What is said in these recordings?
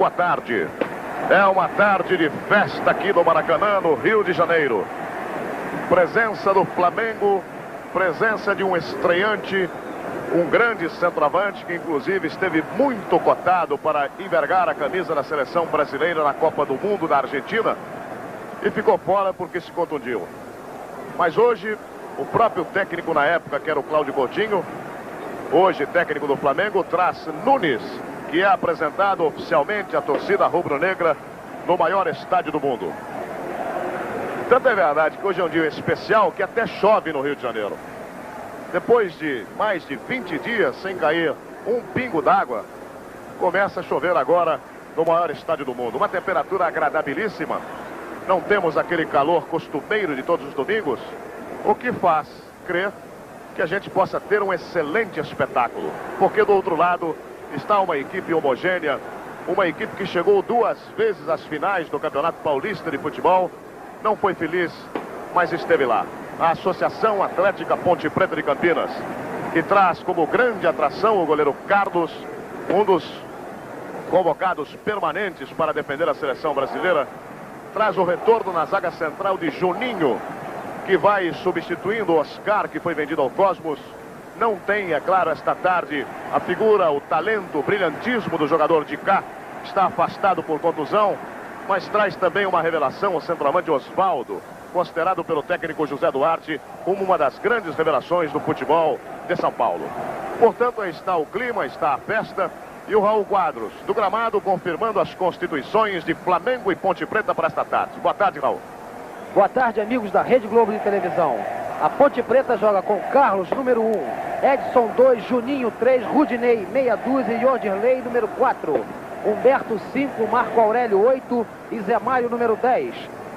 à tarde. É uma tarde de festa aqui no Maracanã, no Rio de Janeiro. Presença do Flamengo, presença de um estreante, um grande centroavante que inclusive esteve muito cotado para envergar a camisa da seleção brasileira na Copa do Mundo da Argentina e ficou fora porque se contundiu. Mas hoje, o próprio técnico na época, que era o Cláudio Coutinho, hoje técnico do Flamengo, traz Nunes, que é apresentado oficialmente à torcida rubro-negra no maior estádio do mundo. Tanto é verdade que hoje é um dia especial que até chove no Rio de Janeiro. Depois de mais de 20 dias sem cair um pingo d'água, começa a chover agora no maior estádio do mundo. Uma temperatura agradabilíssima. Não temos aquele calor costumeiro de todos os domingos, o que faz crer que a gente possa ter um excelente espetáculo. Porque do outro lado está uma equipe homogênea, uma equipe que chegou 2 vezes às finais do Campeonato Paulista de Futebol, não foi feliz, mas esteve lá. A Associação Atlética Ponte Preta de Campinas, que traz como grande atração o goleiro Carlos, um dos convocados permanentes para defender a seleção brasileira, traz o retorno na zaga central de Juninho, que vai substituindo o Oscar, que foi vendido ao Cosmos. Não tem, é claro, esta tarde a figura, o talento, o brilhantismo do jogador de cá, está afastado por contusão, mas traz também uma revelação, o centroavante Osvaldo, considerado pelo técnico José Duarte como uma das grandes revelações do futebol de São Paulo. Portanto, aí está o clima, está a festa, e o Raul Quadros, do gramado, confirmando as constituições de Flamengo e Ponte Preta para esta tarde. Boa tarde, Raul. Boa tarde, amigos da Rede Globo de Televisão. A Ponte Preta joga com Carlos, número 1, Edson 2, Juninho 3, Rudinei, meia dúzia e Odirley, número 4, Humberto 5, Marco Aurélio 8 e Zé Mário, número 10,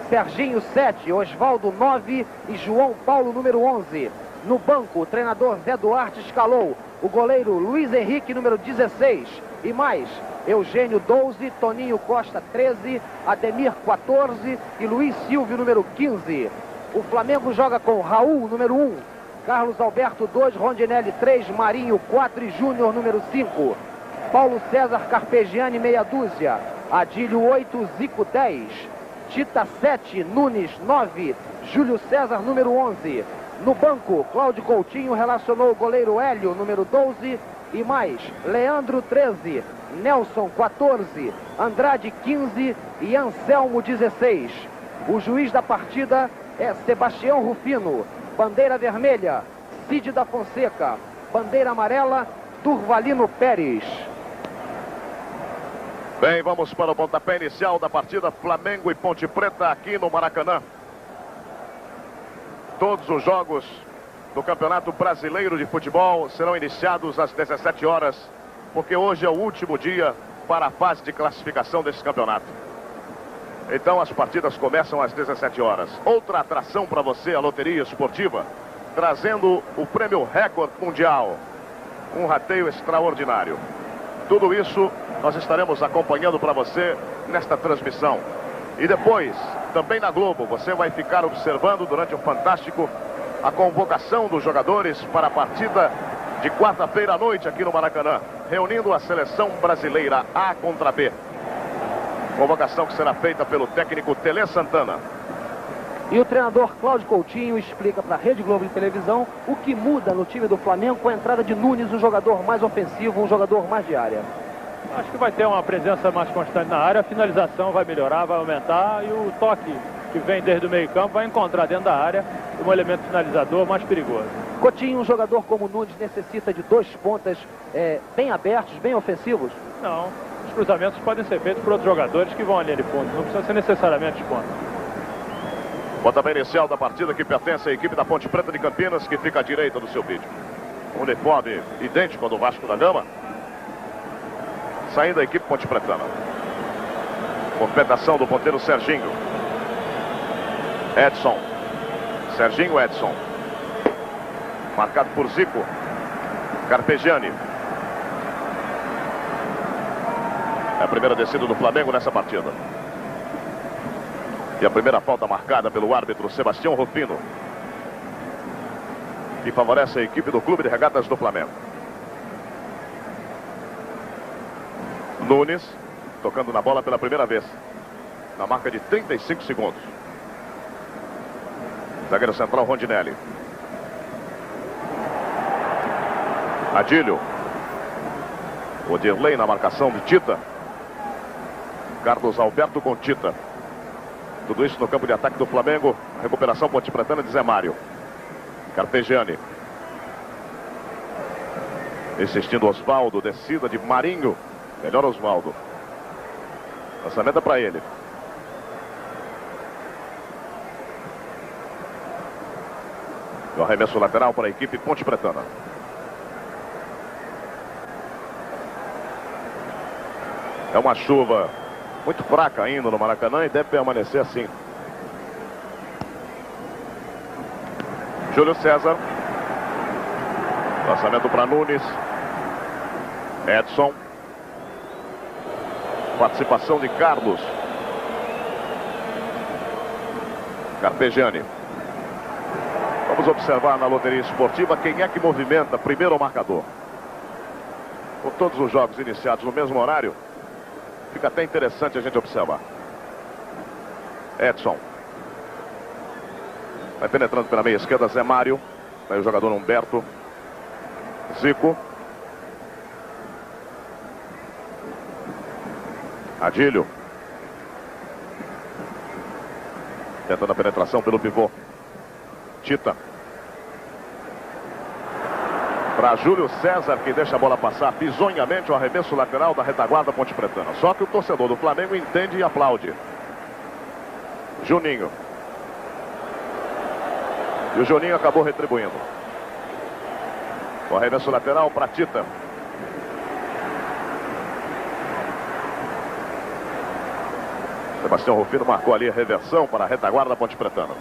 Serginho 7, Osvaldo 9 e João Paulo, número 11. No banco, o treinador Zé Duarte escalou o goleiro Luiz Henrique, número 16, e mais Eugênio 12, Toninho Costa 13, Ademir 14 e Luiz Silvio, número 15. O Flamengo joga com Raul, número 1, Carlos Alberto 2, Rondinelli 3, Marinho 4 e Júnior, número 5. Paulo César Carpegiani, meia dúzia, Adílio 8, Zico 10, Tita 7, Nunes 9, Júlio César, número 11. No banco, Cláudio Coutinho relacionou o goleiro Hélio, número 12, e mais Leandro 13, Nelson 14, Andrade 15 e Anselmo 16. O juiz da partida é Sebastião Rufino. Bandeira vermelha, Cid da Fonseca. Bandeira amarela, Durvalino Pérez. Bem, vamos para o pontapé inicial da partida Flamengo e Ponte Preta aqui no Maracanã. Todos os jogos do Campeonato Brasileiro de Futebol serão iniciados às 17 horas, porque hoje é o último dia para a fase de classificação desse campeonato. Então as partidas começam às 17 horas. Outra atração para você, a loteria esportiva, trazendo o prêmio recorde mundial. Um rateio extraordinário. Tudo isso nós estaremos acompanhando para você nesta transmissão. E depois, também na Globo, você vai ficar observando durante o Fantástico a convocação dos jogadores para a partida de quarta-feira à noite aqui no Maracanã, reunindo a seleção brasileira A contra B. Convocação que será feita pelo técnico Tele Santana. E o treinador Cláudio Coutinho explica para a Rede Globo de Televisão o que muda no time do Flamengo com a entrada de Nunes, um jogador mais ofensivo, um jogador mais de área. Acho que vai ter uma presença mais constante na área, a finalização vai melhorar, vai aumentar, e o toque que vem desde o meio-campo vai encontrar dentro da área um elemento finalizador mais perigoso. Coutinho, um jogador como Nunes necessita de 2 pontas bem abertos, bem ofensivos? Não, os cruzamentos podem ser feitos por outros jogadores que vão ali de fundo, não precisa ser necessariamente de ponta. Pontapé inicial da partida que pertence à equipe da Ponte Preta de Campinas, que fica à direita do seu vídeo. Uniforme idêntico ao do Vasco da Gama. Saindo a equipe Ponte Pretana. Movimentação do ponteiro Serginho. Edson. Serginho, Edson. Marcado por Zico. Carpegiani. É a primeira descida do Flamengo nessa partida. E a primeira falta marcada pelo árbitro Sebastião Rufino, que favorece a equipe do Clube de Regatas do Flamengo. Nunes, tocando na bola pela primeira vez, na marca de 35 segundos. Zagueiro central, Rondinelli. Adílio. Odirley na marcação de Tita. Carlos Alberto com Tita. Tudo isso no campo de ataque do Flamengo. Recuperação Ponte Pretana de Zé Mário. Carpegiani. Insistindo Osvaldo. Descida de Marinho. Melhor Osvaldo. Lançamento é para ele. O arremesso lateral para a equipe Ponte Pretana. É uma chuva muito fraca ainda no Maracanã e deve permanecer assim. Júlio César. Lançamento para Nunes. Edson. Participação de Carlos. Carpegiani. Vamos observar na loteria esportiva quem é que movimenta primeiro o marcador. Com todos os jogos iniciados no mesmo horário, fica até interessante a gente observar. Edson. Vai penetrando pela meia esquerda, Zé Mário. Aí o jogador Humberto. Zico. Adílio. Tentando a penetração pelo pivô. Tita. Para Júlio César, que deixa a bola passar bizonhamente o arremesso lateral da retaguarda Ponte Pretana. Só que o torcedor do Flamengo entende e aplaude. Juninho. E o Juninho acabou retribuindo. O arremesso lateral para Tita. Sebastião Rufino marcou ali a reversão para a retaguarda Ponte Pretana.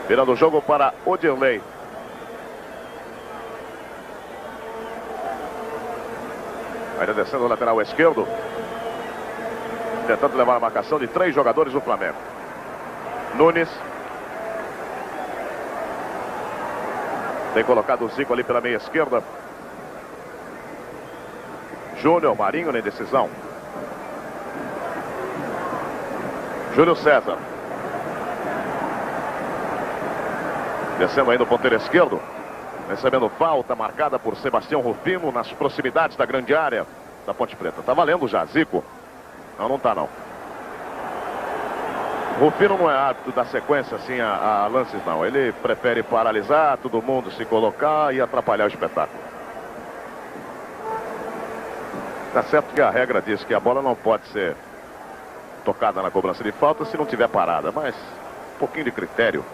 Virando o jogo para Odirley. Ainda descendo o lateral esquerdo. Tentando levar a marcação de 3 jogadores do Flamengo. Nunes. Tem colocado o Zico ali pela meia esquerda. Júnior, Marinho na indecisão. Júlio César. Descendo ainda o ponteiro esquerdo. Recebendo falta marcada por Sebastião Rufino nas proximidades da grande área da Ponte Preta. Tá valendo já, Zico. Não, não tá não. Rufino não é árbitro da sequência assim a lances não. Ele prefere paralisar, todo mundo se colocar e atrapalhar o espetáculo. Tá certo que a regra diz que a bola não pode ser tocada na cobrança de falta se não tiver parada, mas um pouquinho de critério.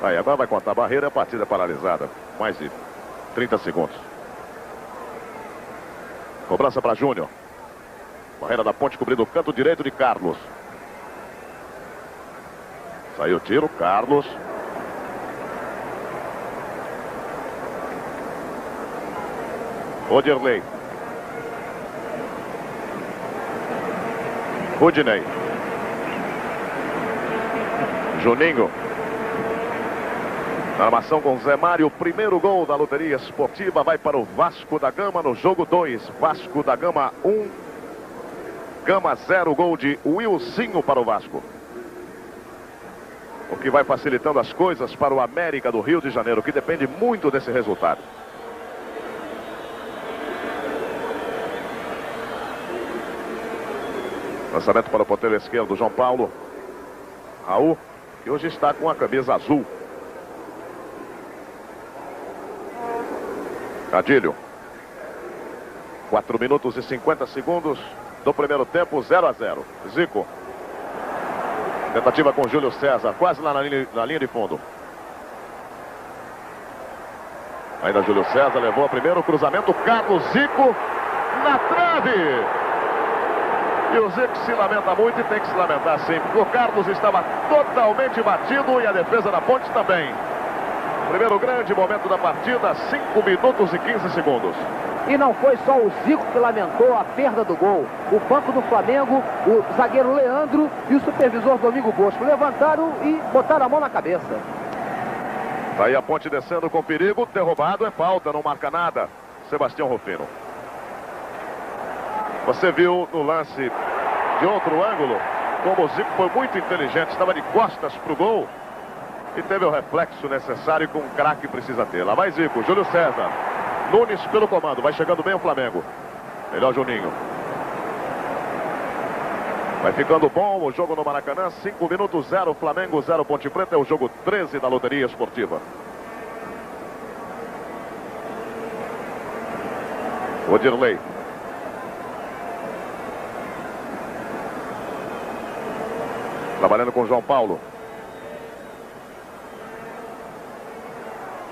Aí, agora vai contar a barreira e a partida é paralisada. Mais de 30 segundos. Cobrança para Júnior. Barreira da Ponte cobrindo o canto direito de Carlos. Saiu o tiro, Carlos. Odirley. Rudinei. Juninho. Na armação com Zé Mário, o primeiro gol da loteria esportiva vai para o Vasco da Gama no jogo 2. Vasco da Gama 1, Gama 0, gol de Wilsinho para o Vasco. O que vai facilitando as coisas para o América do Rio de Janeiro, que depende muito desse resultado. Lançamento para o ponteiro esquerdo, João Paulo. Raul, que hoje está com a camisa azul. Adílio. 4 minutos e 50 segundos do primeiro tempo, 0 a 0. Zico. Tentativa com Júlio César, quase lá na linha de fundo. Ainda Júlio César levou a primeiro cruzamento, Carlos Zico na trave. E o Zico se lamenta muito e tem que se lamentar sim, porque o Carlos estava totalmente batido e a defesa da Ponte também. Primeiro grande momento da partida, 5 minutos e 15 segundos. E não foi só o Zico que lamentou a perda do gol. O banco do Flamengo, o zagueiro Leandro e o supervisor Domingo Bosco levantaram e botaram a mão na cabeça. Tá aí a Ponte descendo com perigo. Derrubado, é falta, não marca nada. Sebastião Rufino. Você viu no lance de outro ângulo como o Zico foi muito inteligente, estava de costas para o gol e teve o reflexo necessário que um craque precisa ter. Lá vai Zico, Júlio César, Nunes pelo comando, vai chegando bem o Flamengo. Melhor Juninho. Vai ficando bom o jogo no Maracanã, 5 minutos, 0 Flamengo, 0 Ponte Preta, é o jogo 13 da loteria esportiva. Odirley. Trabalhando com o João Paulo.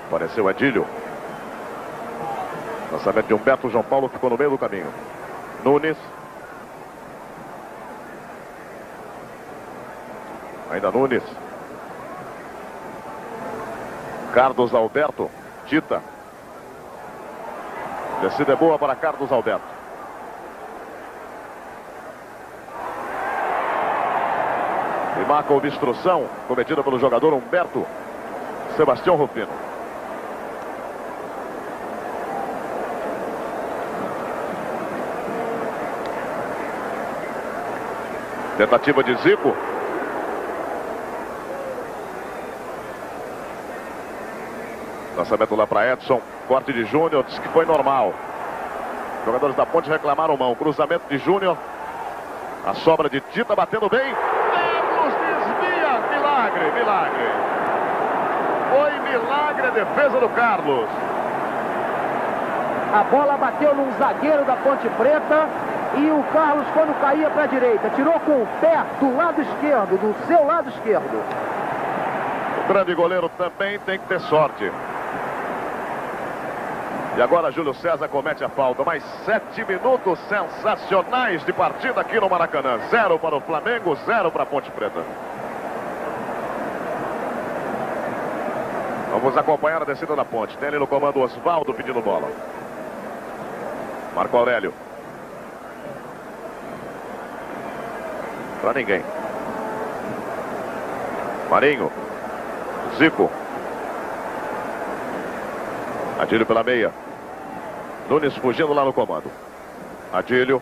Apareceu Adílio. Lançamento de Humberto, João Paulo ficou no meio do caminho. Nunes. Ainda Nunes. Carlos Alberto. Tita. Descida é boa para Carlos Alberto. E marca a obstrução cometida pelo jogador Humberto Sebastião Rufino. Tentativa de Zico. Lançamento lá para Edson. Corte de Júnior. Diz que foi normal. Jogadores da Ponte reclamaram mão. Cruzamento de Júnior. A sobra de Tita batendo bem. Carlos desvia. Milagre, milagre. Foi milagre a defesa do Carlos. A bola bateu num zagueiro da Ponte Preta. E o Carlos, quando caía para a direita, tirou com o pé do lado esquerdo, do seu lado esquerdo. O grande goleiro também tem que ter sorte. E agora Júlio César comete a falta. Mais 7 minutos sensacionais de partida aqui no Maracanã. 0 para o Flamengo, 0 para a Ponte Preta. Vamos acompanhar a descida da Ponte. Tem ali no comando Osvaldo pedindo bola. Marco Aurélio. Para ninguém. Marinho. Zico. Adílio pela meia. Nunes fugindo lá no comando. Adílio.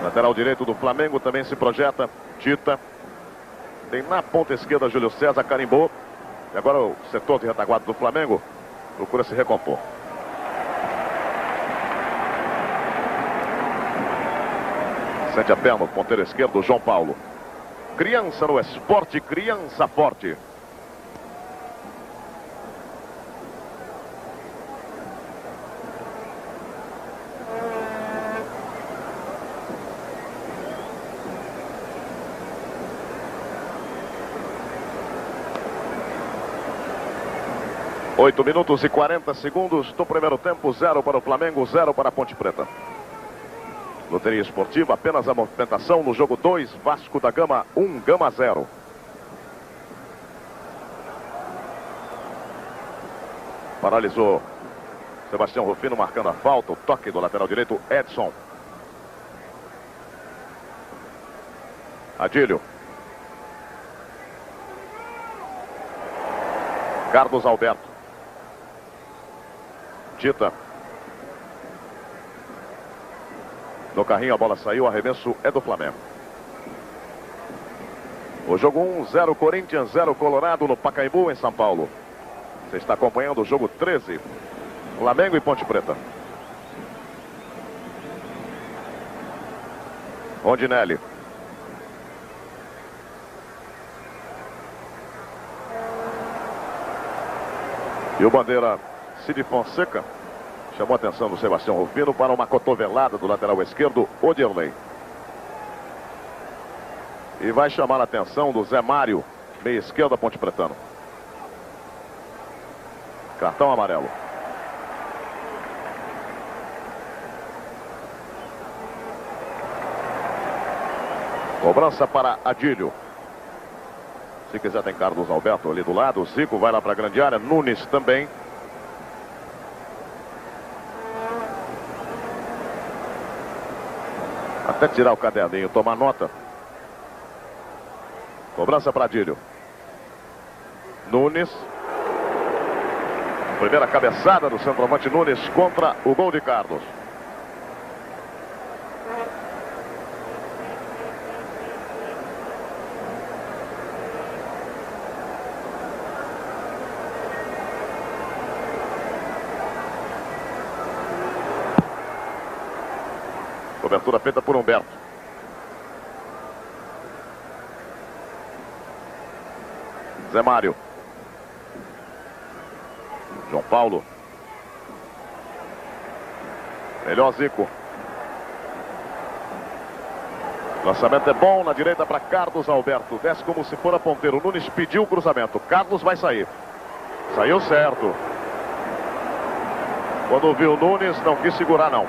Lateral direito do Flamengo também se projeta. Tita. Tem na ponta esquerda Júlio César, carimbou. E agora o setor de retaguarda do Flamengo procura se recompor. Sente a perna, o ponteiro esquerdo, João Paulo. Criança no esporte, criança forte. Oito minutos e 40 segundos do primeiro tempo. 0 para o Flamengo, 0 para a Ponte Preta. Loteria esportiva, apenas a movimentação no jogo 2, Vasco da Gama 1, Gama 0. Paralisou Sebastião Rufino marcando a falta, o toque do lateral direito Edson. Adílio. Carlos Alberto. Tita. No carrinho a bola saiu, arremesso é do Flamengo. O jogo 1, 0 Corinthians, 0 Colorado no Pacaembu, em São Paulo. Você está acompanhando o jogo 13, Flamengo e Ponte Preta. Rondinelli. E o bandeira Cid Fonseca chamou a atenção do Sebastião Rufino para uma cotovelada do lateral esquerdo, Odirley. E vai chamar a atenção do Zé Mário, meia esquerda, Ponte Pretano. Cartão amarelo. Cobrança para Adílio. Se quiser tem Carlos Alberto ali do lado. O Zico vai lá para a grande área. Nunes também. Até tirar o caderninho, tomar nota. Cobrança para Adílio. Nunes. Primeira cabeçada do centroavante Nunes contra o gol de Carlos. Cobertura feita por Humberto. Zé Mário. João Paulo. Melhor Zico. Lançamento é bom na direita para Carlos Alberto. Desce como se for a ponteiro. Nunes pediu o cruzamento. Carlos vai sair. Saiu certo. Quando viu o Nunes, não quis segurar não.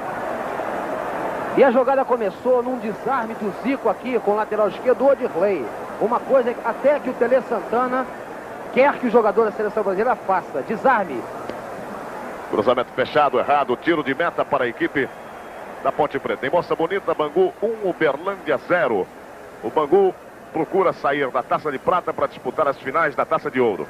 E a jogada começou num desarme do Zico aqui com o lateral esquerdo, o Odirley. Uma coisa até que o Tele Santana quer que o jogador da seleção brasileira faça. Desarme. Cruzamento fechado, errado. Tiro de meta para a equipe da Ponte Preta. Em Moça Bonita, Bangu 1, Uberlândia 0. O Bangu procura sair da Taça de Prata para disputar as finais da Taça de Ouro.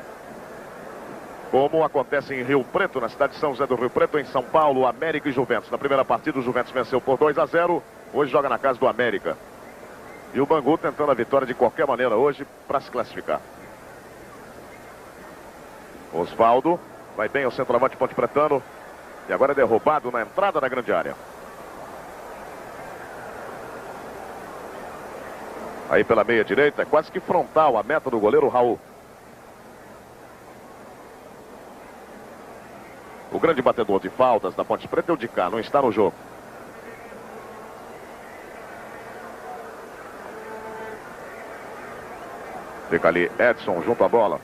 Como acontece em Rio Preto, na cidade de São José do Rio Preto, em São Paulo, América e Juventus. Na primeira partida, o Juventus venceu por 2-0. Hoje joga na casa do América. E o Bangu tentando a vitória de qualquer maneira hoje para se classificar. Osvaldo. Vai bem o centroavante ponte-pretano. E agora é derrubado na entrada da grande área. Aí pela meia direita, é quase que frontal a meta do goleiro Raul. O grande batedor de faltas da Ponte Preta é o de cá, não está no jogo. Fica ali Edson junto à bola.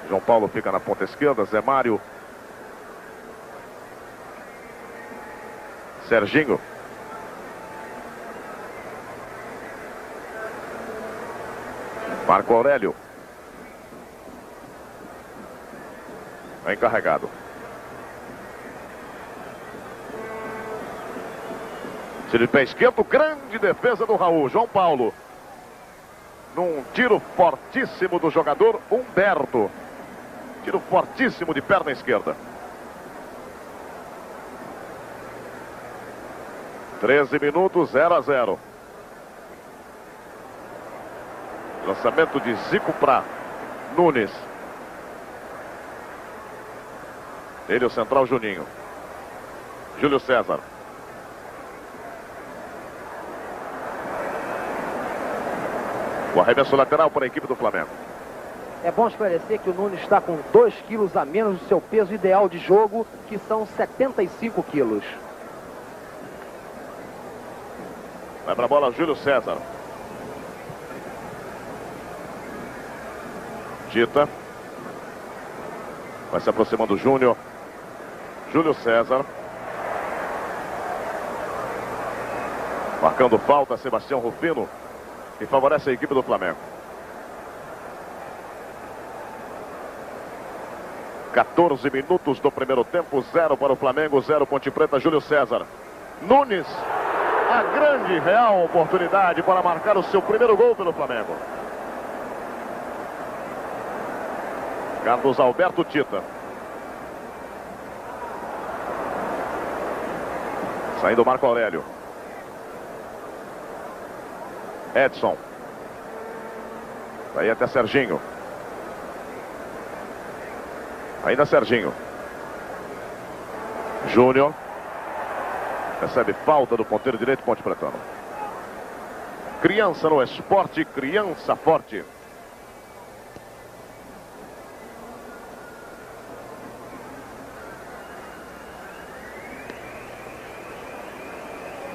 João Paulo fica na ponta esquerda, Zé Mário. Serginho. Marco Aurélio. É encarregado. Tiro de pé esquerdo, grande defesa do Raul. João Paulo. Num tiro fortíssimo do jogador Humberto. Tiro fortíssimo de perna esquerda. 13 minutos, 0-0. Lançamento de Zico para Nunes. Ele, o central Juninho. Júlio César. O arremesso lateral para a equipe do Flamengo. É bom esclarecer que o Nunes está com 2 quilos a menos do seu peso ideal de jogo, que são 75 quilos. Vai para a bola Júlio César. Dita. Vai se aproximando o Júnior. Júlio César. Marcando falta, Sebastião Rufino, que favorece a equipe do Flamengo. 14 minutos do primeiro tempo, 0 para o Flamengo, 0 Ponte Preta. Júlio César. Nunes, a grande real oportunidade para marcar o seu primeiro gol pelo Flamengo. Carlos Alberto Tita. Saindo Marco Aurélio. Edson. Vai até Serginho. Ainda Serginho. Júnior. Recebe falta do ponteiro direito Ponte Pretano. Criança no esporte, criança forte.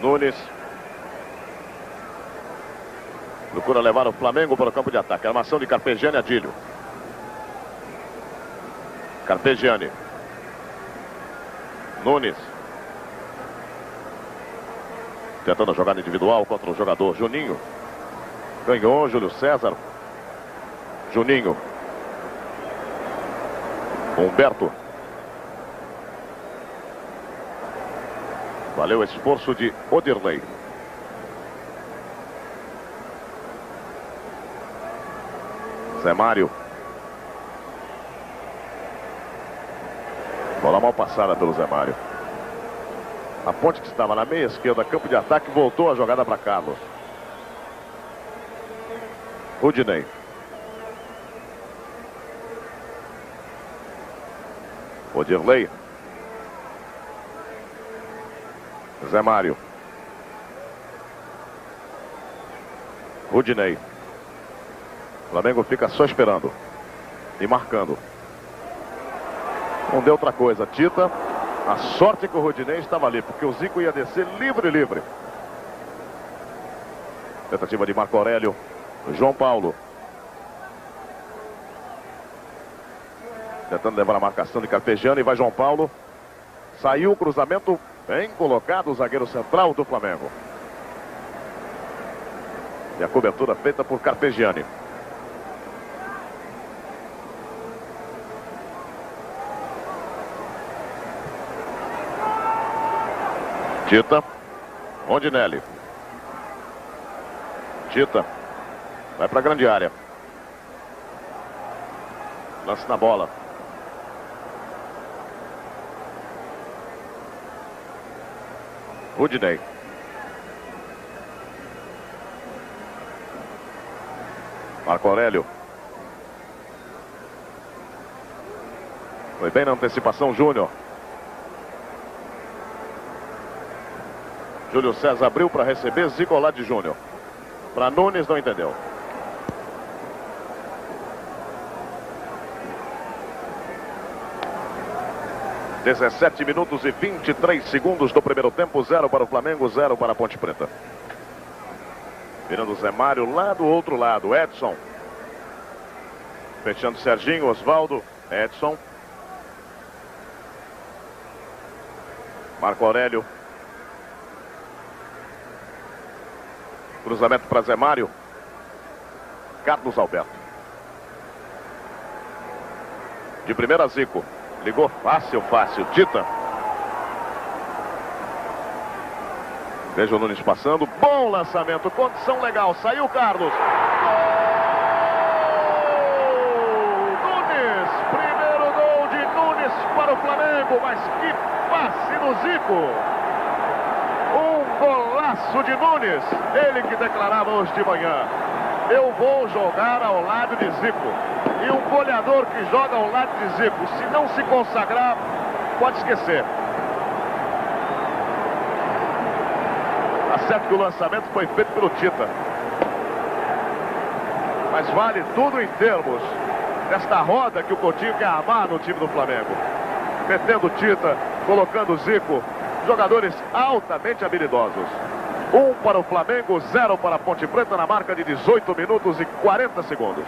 Nunes. Procura levar o Flamengo para o campo de ataque. Armação de Carpegiani e Adílio. Carpegiani. Nunes. Tentando a jogada individual contra o jogador Juninho. Ganhou Júlio César. Juninho. Humberto. Valeu o esforço de Odirley. Zé Mário. Bola mal passada pelo Zé Mário. A Ponte, que estava na meia esquerda, campo de ataque, voltou a jogada para Carlos. Rudinei. Odirley. Zé Mário. Rudinei. O Flamengo fica só esperando e marcando. Não deu outra coisa. Tita. A sorte que o Rudinei estava ali, porque o Zico ia descer livre. Tentativa de Marco Aurélio. João Paulo. Tentando levar a marcação de Carpegiani. E vai João Paulo. Saiu o cruzamento. Bem colocado o zagueiro central do Flamengo. E a cobertura feita por Carpegiani. Tita. Rondinelli. Tita. Vai para a grande área. Lance na bola. Rudinei. Marco Aurélio. Foi bem na antecipação, Júnior. Júlio César abriu para receber, Zicolade Júnior. Para Nunes, não entendeu. – 17 minutos e 23 segundos do primeiro tempo. 0 para o Flamengo, 0 para a Ponte Preta. Virando o Zé Mário lá do outro lado. Edson. Fechando Serginho, Osvaldo. Edson. Marco Aurélio. Cruzamento para Zé Mário. Carlos Alberto. De primeira, Zico. Ligou fácil. Tita. Veja o Nunes passando. Bom lançamento. Condição legal. Saiu Carlos. Gol! Nunes. Primeiro gol de Nunes para o Flamengo. Mas que passe do Zico. Um golaço de Nunes. Ele que declarava hoje de manhã: eu vou jogar ao lado de Zico. E um goleador que joga ao lado de Zico, se não se consagrar, pode esquecer. Tá certo que o lançamento foi feito pelo Tita. Mas vale tudo em termos desta roda que o Coutinho quer armar no time do Flamengo. Metendo Tita, colocando Zico. Jogadores altamente habilidosos. 1 para o Flamengo, 0 para a Ponte Preta na marca de 18 minutos e 40 segundos.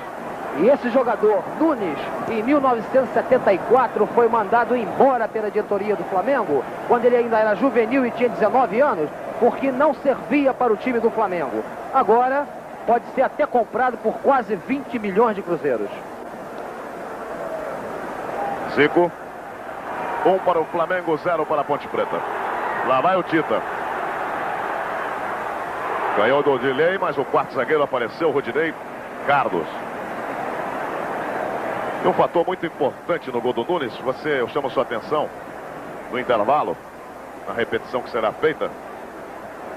E esse jogador, Nunes, em 1974 foi mandado embora pela diretoria do Flamengo, quando ele ainda era juvenil e tinha 19 anos, porque não servia para o time do Flamengo. Agora pode ser até comprado por quase 20 milhões de cruzeiros. Zico. 1 para o Flamengo, 0 para a Ponte Preta. Lá vai o Tita. Ganhou do Odilei, mas o quarto zagueiro apareceu, Rudinei. Carlos. Tem um fator muito importante no gol do Nunes. Eu chamo sua atenção no intervalo, na repetição que será feita.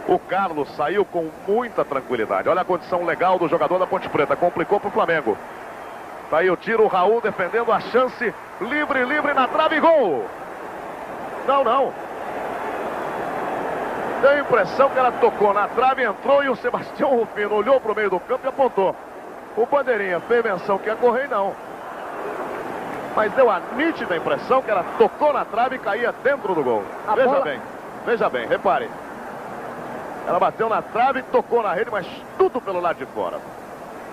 O Carlos saiu com muita tranquilidade. Olha a condição legal do jogador da Ponte Preta. Complicou para o Flamengo. Tá aí o tiro, o Raul defendendo a chance. Livre na trave, gol! Não. Deu a impressão que ela tocou na trave, entrou e o Sebastião Rufino olhou para o meio do campo e apontou. O Bandeirinha fez menção que ia correr, não. Mas deu a nítida impressão que ela tocou na trave e caía dentro do gol. Veja bem, repare. Ela bateu na trave e tocou na rede, mas tudo pelo lado de fora.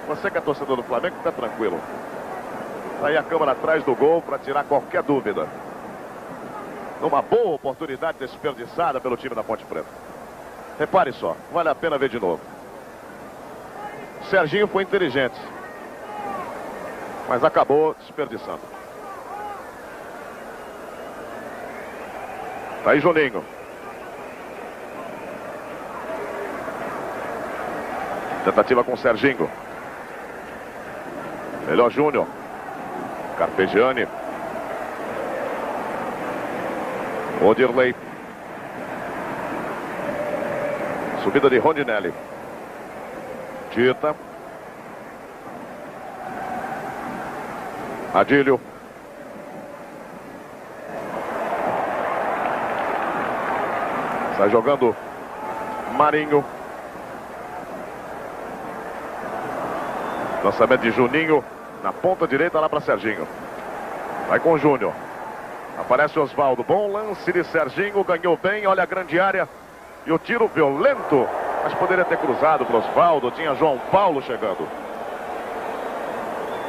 Você que é torcedor do Flamengo, fica tranquilo. Tá aí a câmera atrás do gol para tirar qualquer dúvida. Numa boa oportunidade desperdiçada pelo time da Ponte Preta. Repare só, vale a pena ver de novo. Serginho foi inteligente, mas acabou desperdiçando. Tá aí Juninho. Tentativa com o Serginho. Melhor Júnior. Carpegiani. Odirley. Subida de Rondinelli. Tita. Adílio. Sai jogando Marinho. Lançamento de Juninho. Na ponta direita lá para Serginho. Vai com o Júnior. Aparece Osvaldo. Bom lance de Serginho. Ganhou bem. Olha a grande área. E o tiro violento. Mas poderia ter cruzado para Osvaldo. Tinha João Paulo chegando.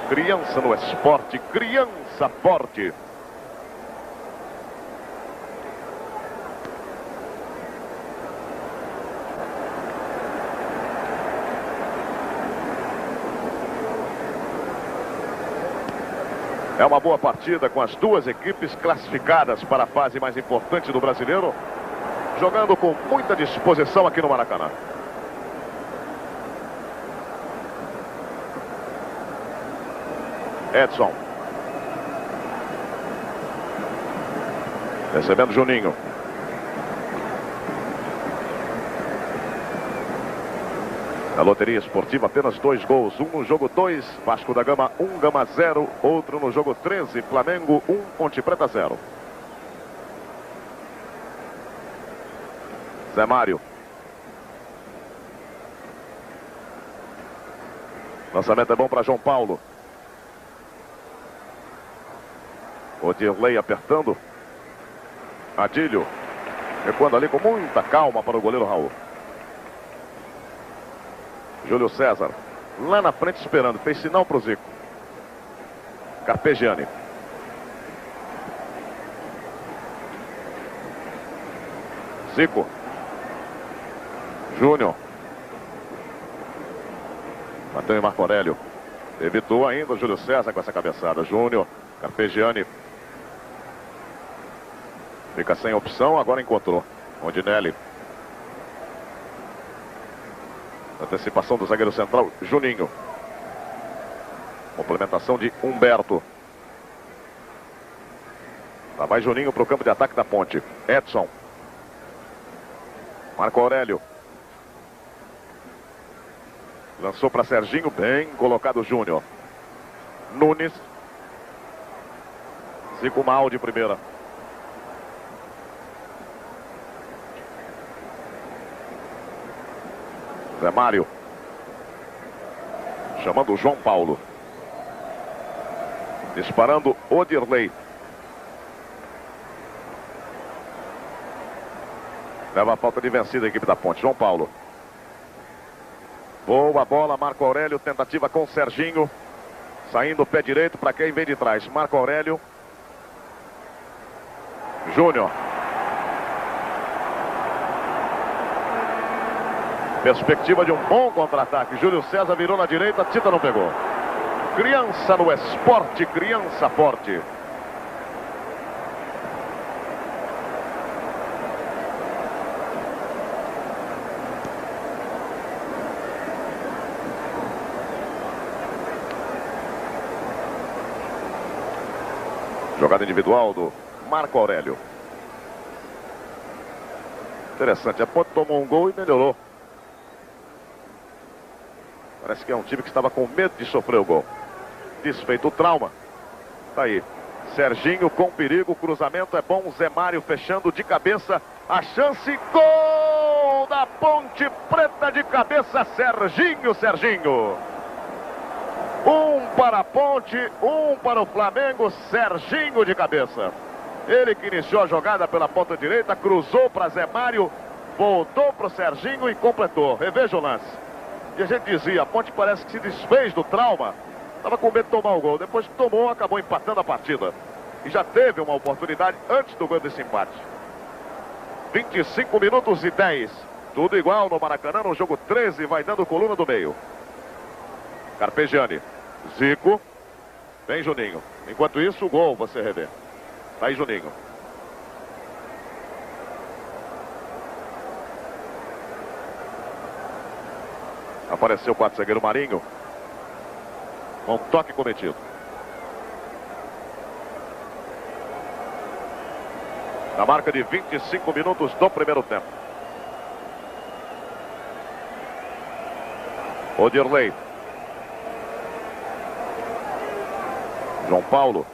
Criança no esporte. Criança forte. É uma boa partida com as duas equipes classificadas para a fase mais importante do Brasileiro, jogando com muita disposição aqui no Maracanã. Edson. Recebendo Juninho. Na loteria esportiva, apenas 2 gols. Um no jogo 2, Vasco da Gama 1, Gama 0. Outro no jogo 13, Flamengo 1, Ponte Preta 0. Zé Mário. Lançamento é bom para João Paulo. Odirley apertando. Adílio. Recuando ali com muita calma para o goleiro Raul. Júlio César, lá na frente esperando, fez sinal para o Zico. Carpegiani. Zico. Júnior. Bateu em Marco Aurélio. Evitou ainda o Júlio César com essa cabeçada. Júnior, Carpegiani. Fica sem opção, agora encontrou. Rondinelli. Antecipação do zagueiro central, Juninho. Complementação de Humberto. Lá vai Juninho para o campo de ataque da Ponte. Edson. Marco Aurélio. Lançou para Serginho, bem colocado Júnior. Nunes. Zico mal de primeira. Zé Mário. Chamando o João Paulo. Disparando Odirley. Leva a falta de vencida a equipe da Ponte. João Paulo. Boa bola, Marco Aurélio. Tentativa com Serginho. Saindo o pé direito para quem vem de trás. Marco Aurélio. Júnior. Perspectiva de um bom contra-ataque. Júlio César virou na direita, Tita não pegou. Criança no esporte, criança forte. Jogada individual do Marco Aurélio. Interessante, a Ponte tomou um gol e melhorou. Parece que é um time que estava com medo de sofrer o gol. Desfeito o trauma. Tá aí. Serginho com perigo. Cruzamento é bom. Zé Mário fechando de cabeça. A chance. Gol da Ponte Preta de cabeça. Serginho. Um para a Ponte. Um para o Flamengo. Serginho de cabeça. Ele que iniciou a jogada pela ponta direita. Cruzou para Zé Mário. Voltou para o Serginho e completou. Reveja o lance. E a gente dizia, a Ponte parece que se desfez do trauma. Estava com medo de tomar o gol. Depois que tomou, acabou empatando a partida. E já teve uma oportunidade antes do gol desse empate. 25 minutos e 10. Tudo igual no Maracanã, no jogo 13. Vai dando coluna do meio. Carpegiani. Zico. Vem Juninho. Enquanto isso, o gol você revê. Tá aí Juninho. Apareceu o quarto zagueiro Marinho. com toque cometido. Na marca de 25 minutos do primeiro tempo. Odirley. João Paulo.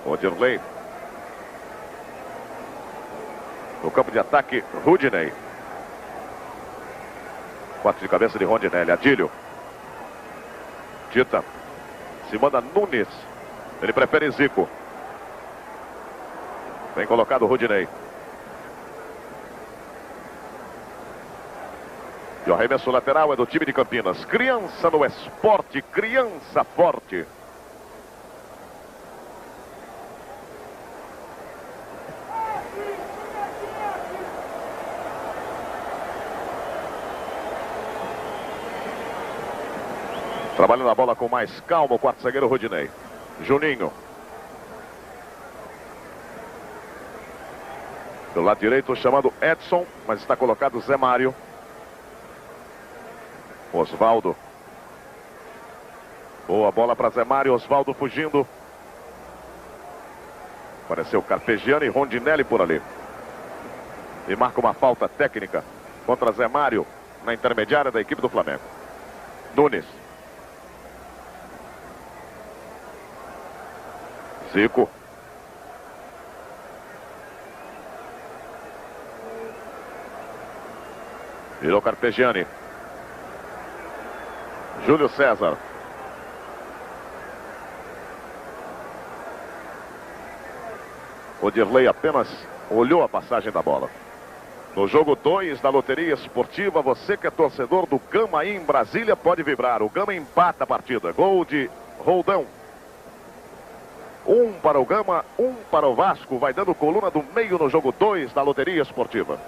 Odirley. No campo de ataque, Rudinei. Corte de cabeça de Rondinelli. Adílio. Tita. Se manda Nunes. Ele prefere Zico. Bem colocado o Rudinei. E o arremesso lateral é do time de Campinas. Criança no esporte, criança forte. Trabalhando a bola com mais calma o quarto zagueiro Rudinei. Juninho. Do lado direito chamando Edson, mas está colocado Zé Mário. Osvaldo. Boa bola para Zé Mário, Osvaldo fugindo. Apareceu Carpegiani e Rondinelli por ali. E marca uma falta técnica contra Zé Mário na intermediária da equipe do Flamengo. Nunes. Zico. Virou Carpegiani. Júlio César. Odirley apenas olhou a passagem da bola. No jogo 2 da loteria esportiva, você que é torcedor do Gama aí em Brasília pode vibrar. O Gama empata a partida. Gol de Roldão. 1 para o Gama, 1 para o Vasco. Vai dando coluna do meio no jogo 2 da loteria esportiva.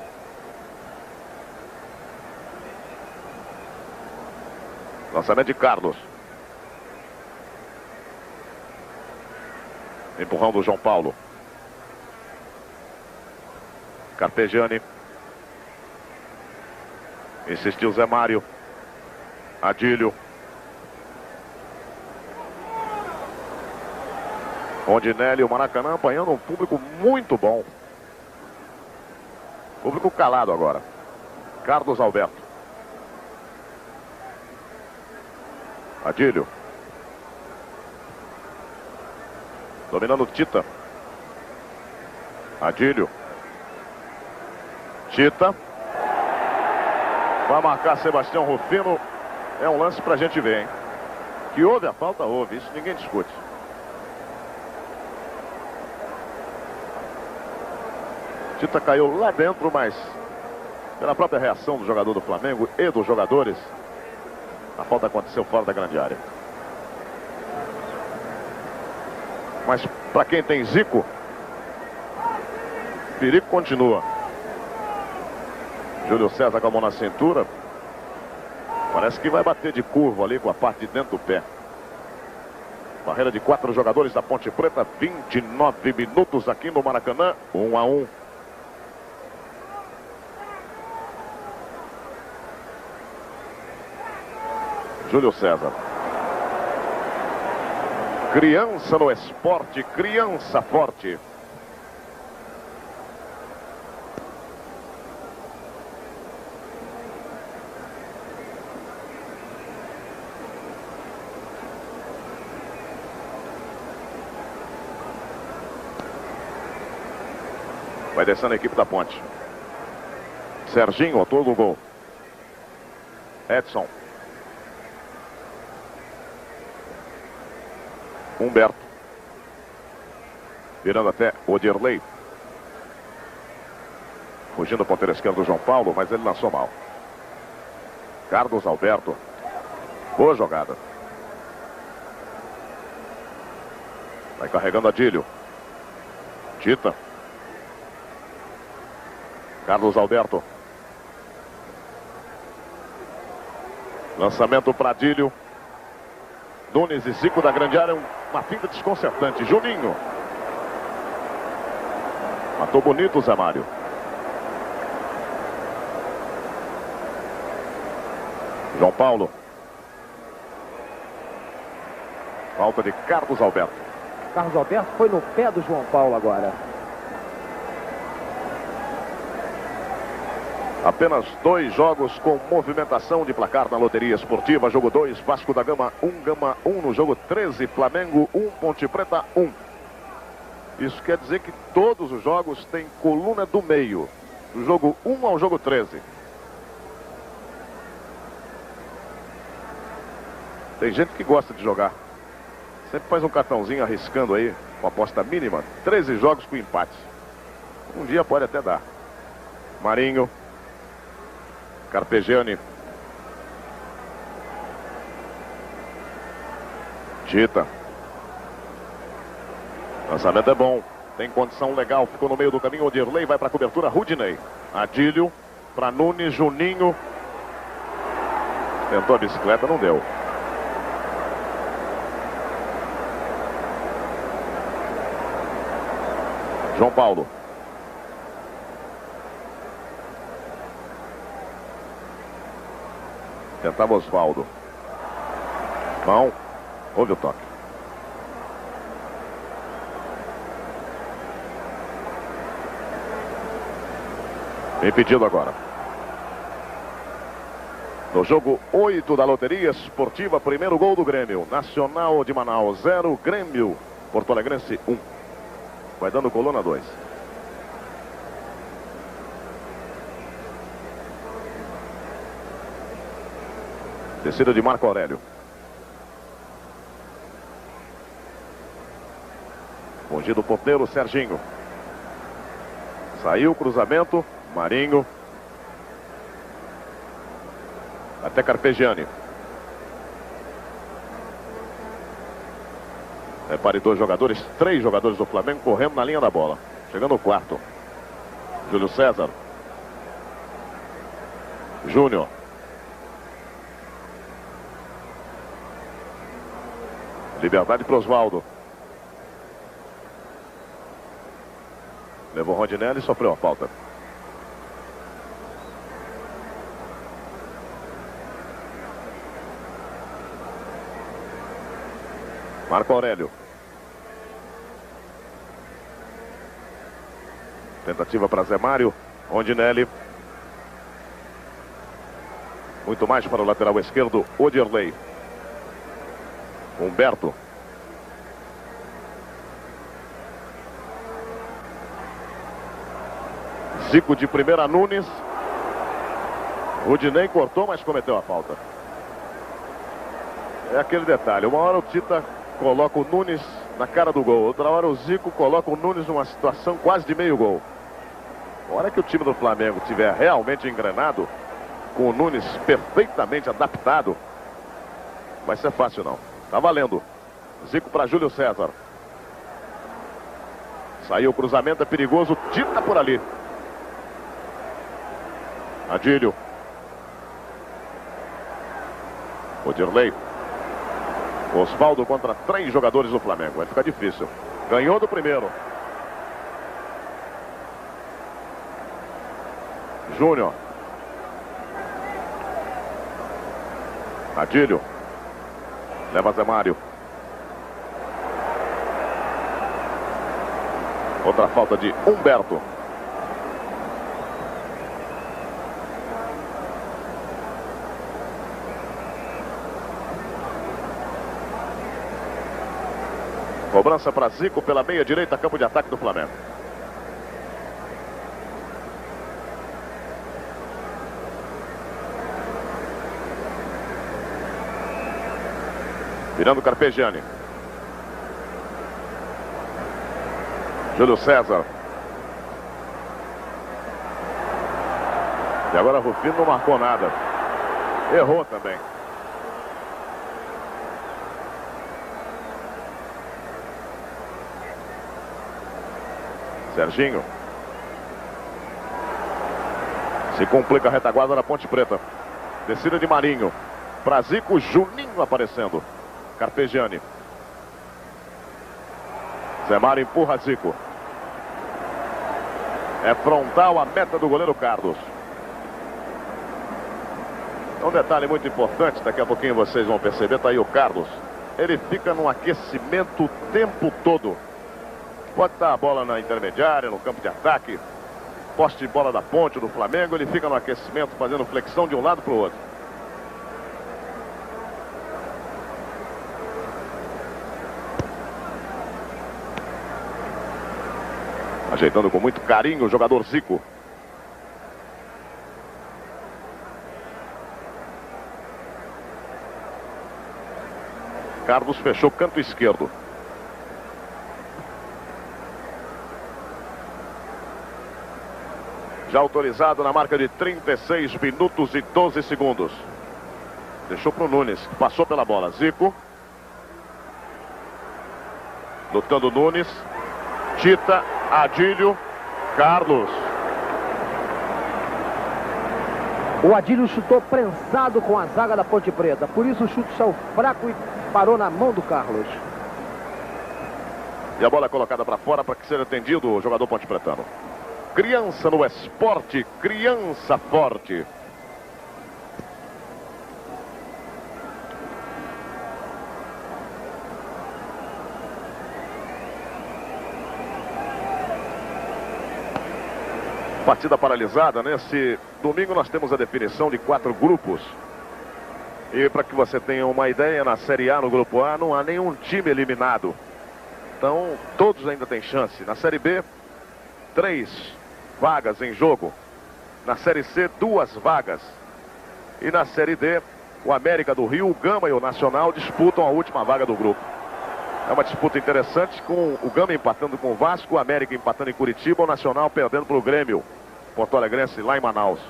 Lançamento de Carlos. Empurrão do João Paulo. Carpegiani. Insistiu Zé Mário. Adílio. Rondinelli, o Maracanã apanhando um público muito bom. Público calado agora. Carlos Alberto. Adílio. Dominando Tita. Adílio. Tita. Vai marcar Sebastião Rufino. É um lance pra gente ver, hein? Que houve a falta, houve. Isso ninguém discute. Tita caiu lá dentro, mas pela própria reação do jogador do Flamengo e dos jogadores, a falta aconteceu fora da grande área. Mas para quem tem Zico, o perigo continua. Júlio César com a mão na cintura. Parece que vai bater de curva ali com a parte de dentro do pé. Barreira de 4 jogadores da Ponte Preta. 29 minutos aqui no Maracanã. 1-1. Júlio César. Criança no esporte, criança forte. Vai descendo a equipe da Ponte. Serginho, autor do gol. Edson. Humberto. Virando até Odirley. Fugindo a ponteira esquerda do João Paulo, mas ele lançou mal. Carlos Alberto. Boa jogada. Vai carregando Adílio. Tita. Carlos Alberto. Lançamento para Adílio. Nunes e Zico da grande área. Uma finta desconcertante. Juninho. Matou bonito o Zé Mário. João Paulo. Falta de Carlos Alberto. Carlos Alberto foi no pé do João Paulo agora. Apenas 2 jogos com movimentação de placar na loteria esportiva. Jogo 2, Vasco da Gama 1, Gama 1. No jogo 13, Flamengo 1, Ponte Preta 1. Isso quer dizer que todos os jogos têm coluna do meio. Do jogo 1 ao jogo 13. Tem gente que gosta de jogar. Sempre faz um cartãozinho arriscando aí, com aposta mínima. 13 jogos com empate. Um dia pode até dar. Marinho. Carpegiani. Tita. Lançamento é bom. Tem condição legal. Ficou no meio do caminho. Odirley vai para a cobertura. Rudinei. Adílio. Para Nunes. Juninho. Tentou a bicicleta. Não deu. João Paulo. Tentava Osvaldo. Mão. Houve o toque. Impedido agora. No jogo 8 da loteria esportiva, primeiro gol do Grêmio. Nacional de Manaus 0, Grêmio Porto Alegrense 1. Vai dando coluna 2. Descida de Marco Aurélio. Fungido o ponteiro, Serginho. Saiu o cruzamento, Marinho. Até Carpegiani. Repare, 2 jogadores, 3 jogadores do Flamengo correndo na linha da bola. Chegando o quarto. Júlio César. Júnior. Liberdade para Osvaldo. Levou Rondinelli e sofreu a falta. Marco Aurélio. Tentativa para Zé Mário. Rondinelli. Muito mais para o lateral esquerdo, Odirley. Humberto. Zico de primeira, Nunes. Rudinei cortou, mas cometeu a falta. É aquele detalhe. Uma hora o Tita coloca o Nunes na cara do gol. Outra hora o Zico coloca o Nunes numa situação quase de meio gol. A hora que o time do Flamengo estiver realmente engrenado, com o Nunes perfeitamente adaptado, vai ser fácil não. Tá valendo. Zico para Júlio César. Saiu o cruzamento, é perigoso. Tita por ali. Adílio. Odirley. Osvaldo contra 3 jogadores do Flamengo. Vai ficar difícil. Ganhou do primeiro. Júnior. Adílio. Leva Zé Mário. Outra falta de Humberto. Cobrança para Zico pela meia direita, campo de ataque do Flamengo. Virando Carpegiani. Júlio César. E agora Rufino não marcou nada. Errou também. Serginho. Se complica a retaguarda da Ponte Preta. Descida de Marinho. Pra Zico, Juninho aparecendo. Carpegiani. Zé Mário empurra Zico. É frontal a meta do goleiro Carlos. Um detalhe muito importante, daqui a pouquinho vocês vão perceber, tá aí o Carlos. ele fica no aquecimento o tempo todo. Pode dar a bola na intermediária, no campo de ataque, poste de bola da Ponte, do Flamengo, ele fica no aquecimento fazendo flexão de um lado para o outro. Ajeitando com muito carinho o jogador Zico. Carlos fechou canto esquerdo. Já autorizado na marca de 36 minutos e 12 segundos. Deixou para o Nunes, que passou pela bola. Zico. Lutando Nunes. Tita, Adílio, Carlos. O Adílio chutou prensado com a zaga da Ponte Preta. Por isso o chute saiu fraco e parou na mão do Carlos. E a bola é colocada para fora para que seja atendido o jogador Ponte Pretano. Criança no esporte, criança forte. Partida paralisada. Nesse domingo nós temos a definição de 4 grupos. E para que você tenha uma ideia, na Série A, no Grupo A, não há nenhum time eliminado. Então, todos ainda têm chance. Na Série B, 3 vagas em jogo. Na Série C, 2 vagas. E na Série D, o América do Rio, o Gama e o Nacional disputam a última vaga do grupo. É uma disputa interessante, com o Gama empatando com o Vasco, o América empatando em Curitiba, o Nacional perdendo para o Grêmio Porto Alegrense lá em Manaus.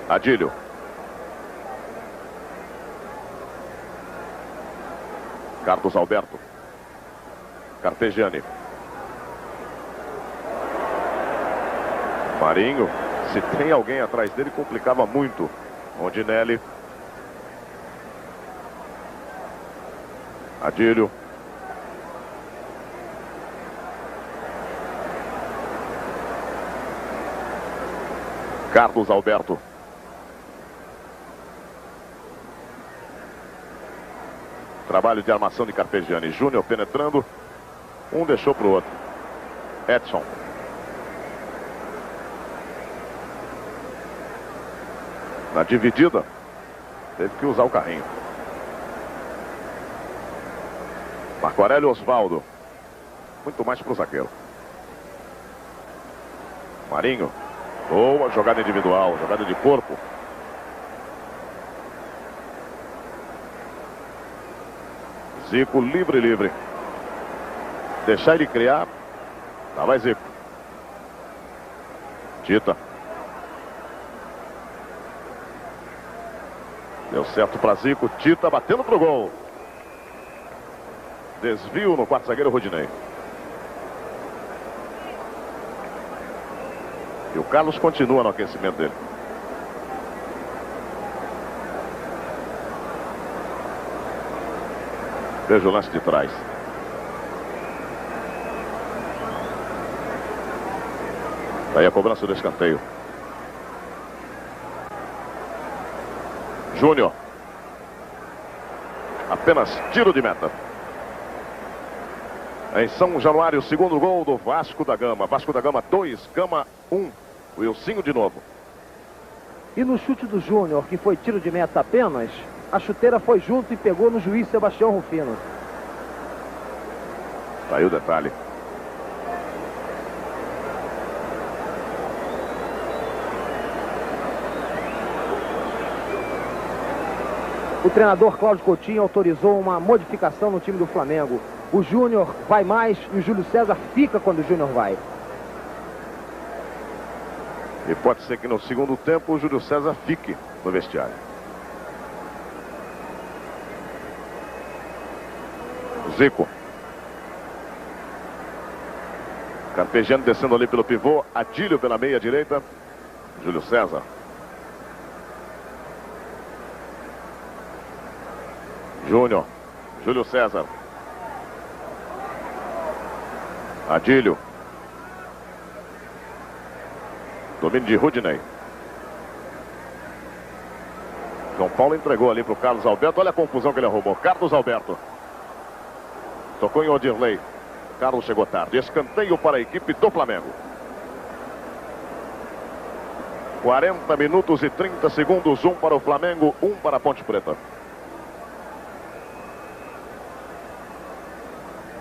Adílio. Carlos Alberto. Carpegiani. Marinho. Se tem alguém atrás dele, complicava muito. Rondinelli. Adílio. Carlos Alberto. Trabalho de armação de Carpegiani. Júnior penetrando. Um deixou para o outro. Edson. Na dividida, teve que usar o carrinho. Marco Aurélio Osvaldo. Muito mais para o zagueiro. Marinho. Boa jogada individual, jogada de corpo. Zico livre. Deixar ele criar. Lá vai Zico. Tita. Deu certo para Zico. Tita batendo pro gol. Desvio no quarto zagueiro Rodinei. E o Carlos continua no aquecimento dele. Veja o lance de trás. Daí a cobrança do escanteio. Júnior. Apenas tiro de meta. Em São Januário, o segundo gol do Vasco da Gama. Vasco da Gama 2, Gama 1. Wilsinho de novo. E no chute do Júnior, que foi tiro de meta apenas, a chuteira foi junto e pegou no juiz Sebastião Rufino. Tá aí o detalhe. O treinador Cláudio Coutinho autorizou uma modificação no time do Flamengo. O Júnior vai mais e o Júlio César fica quando o Júnior vai. E pode ser que no segundo tempo o Júlio César fique no vestiário. Zico. Carpegiani descendo ali pelo pivô. Adílio pela meia direita. Júlio César. Júnior. Júlio César. Adílio. Domínio de Rodinei. João Paulo entregou ali para o Carlos Alberto. Olha a confusão que ele arrumou. Carlos Alberto. Tocou em Odirley. Carlos chegou tarde. Escanteio para a equipe do Flamengo. 40 minutos e 30 segundos. 1 para o Flamengo, 1 para a Ponte Preta.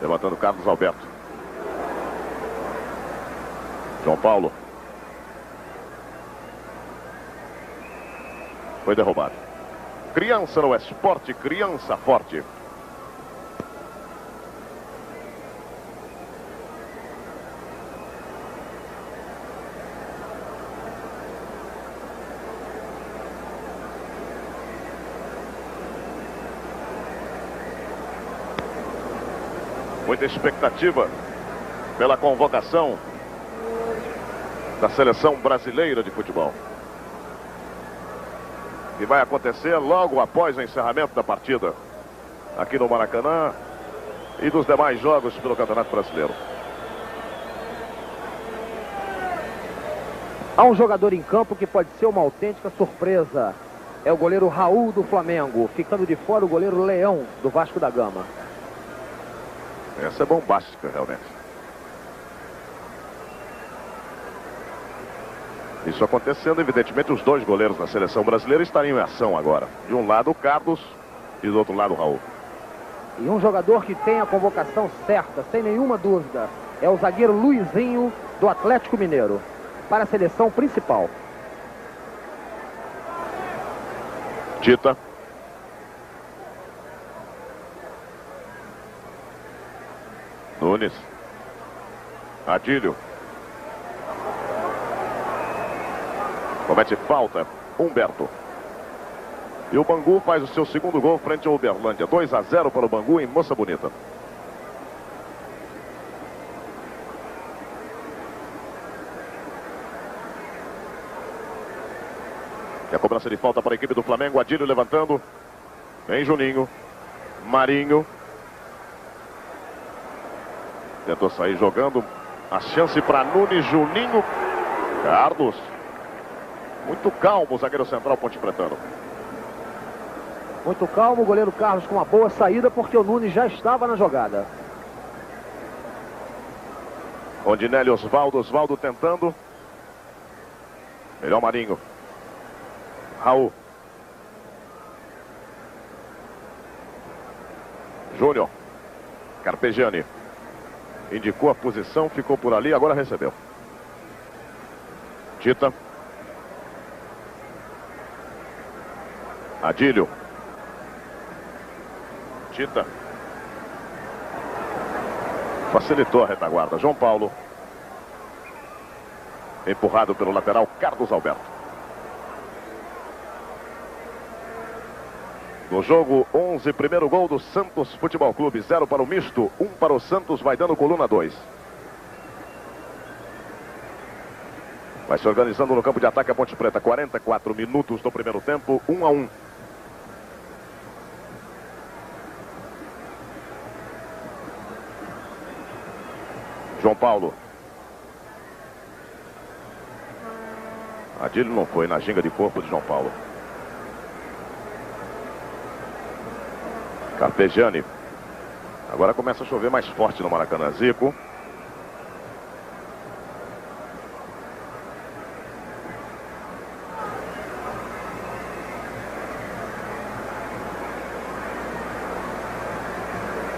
Levantando Carlos Alberto. João Paulo. Foi derrubado. Criança no esporte, criança forte. Muita expectativa pela convocação da seleção brasileira de futebol, que vai acontecer logo após o encerramento da partida aqui no Maracanã e dos demais jogos pelo Campeonato Brasileiro. Há um jogador em campo que pode ser uma autêntica surpresa. É o goleiro Raul do Flamengo, ficando de fora o goleiro Leão do Vasco da Gama. Essa é bombástica, realmente. Isso acontecendo, evidentemente, os dois goleiros da seleção brasileira estariam em ação agora. De um lado o Carlos e do outro lado o Raul. E um jogador que tem a convocação certa, sem nenhuma dúvida, é o zagueiro Luizinho do Atlético Mineiro, para a seleção principal. Tita. Nunes. Adílio. Comete falta. Humberto. E o Bangu faz o seu segundo gol frente ao Uberlândia. 2-0 para o Bangu em Moça Bonita. E a cobrança de falta para a equipe do Flamengo. Adílio levantando. Vem Juninho. Marinho. Tentou sair jogando. A chance para Nunes, Juninho. Carlos. Muito calmo o zagueiro central Ponte Pretano. Muito calmo o goleiro Carlos com uma boa saída, porque o Nunes já estava na jogada. Rondinelli, Osvaldo. Osvaldo tentando. Melhor Marinho. Raul. Júnior. Carpegiani. Indicou a posição, ficou por ali, agora recebeu. Tita. Adílio. Tita. Facilitou a retaguarda. João Paulo. Empurrado pelo lateral Carlos Alberto. No jogo 11, primeiro gol do Santos Futebol Clube. 0 para o misto, 1 para o Santos, vai dando coluna 2. Vai se organizando no campo de ataque a Ponte Preta. 44 minutos do primeiro tempo, 1-1. João Paulo. Adílio não foi na ginga de corpo de João Paulo. Carpegiani. Agora começa a chover mais forte no Maracanã. Zico.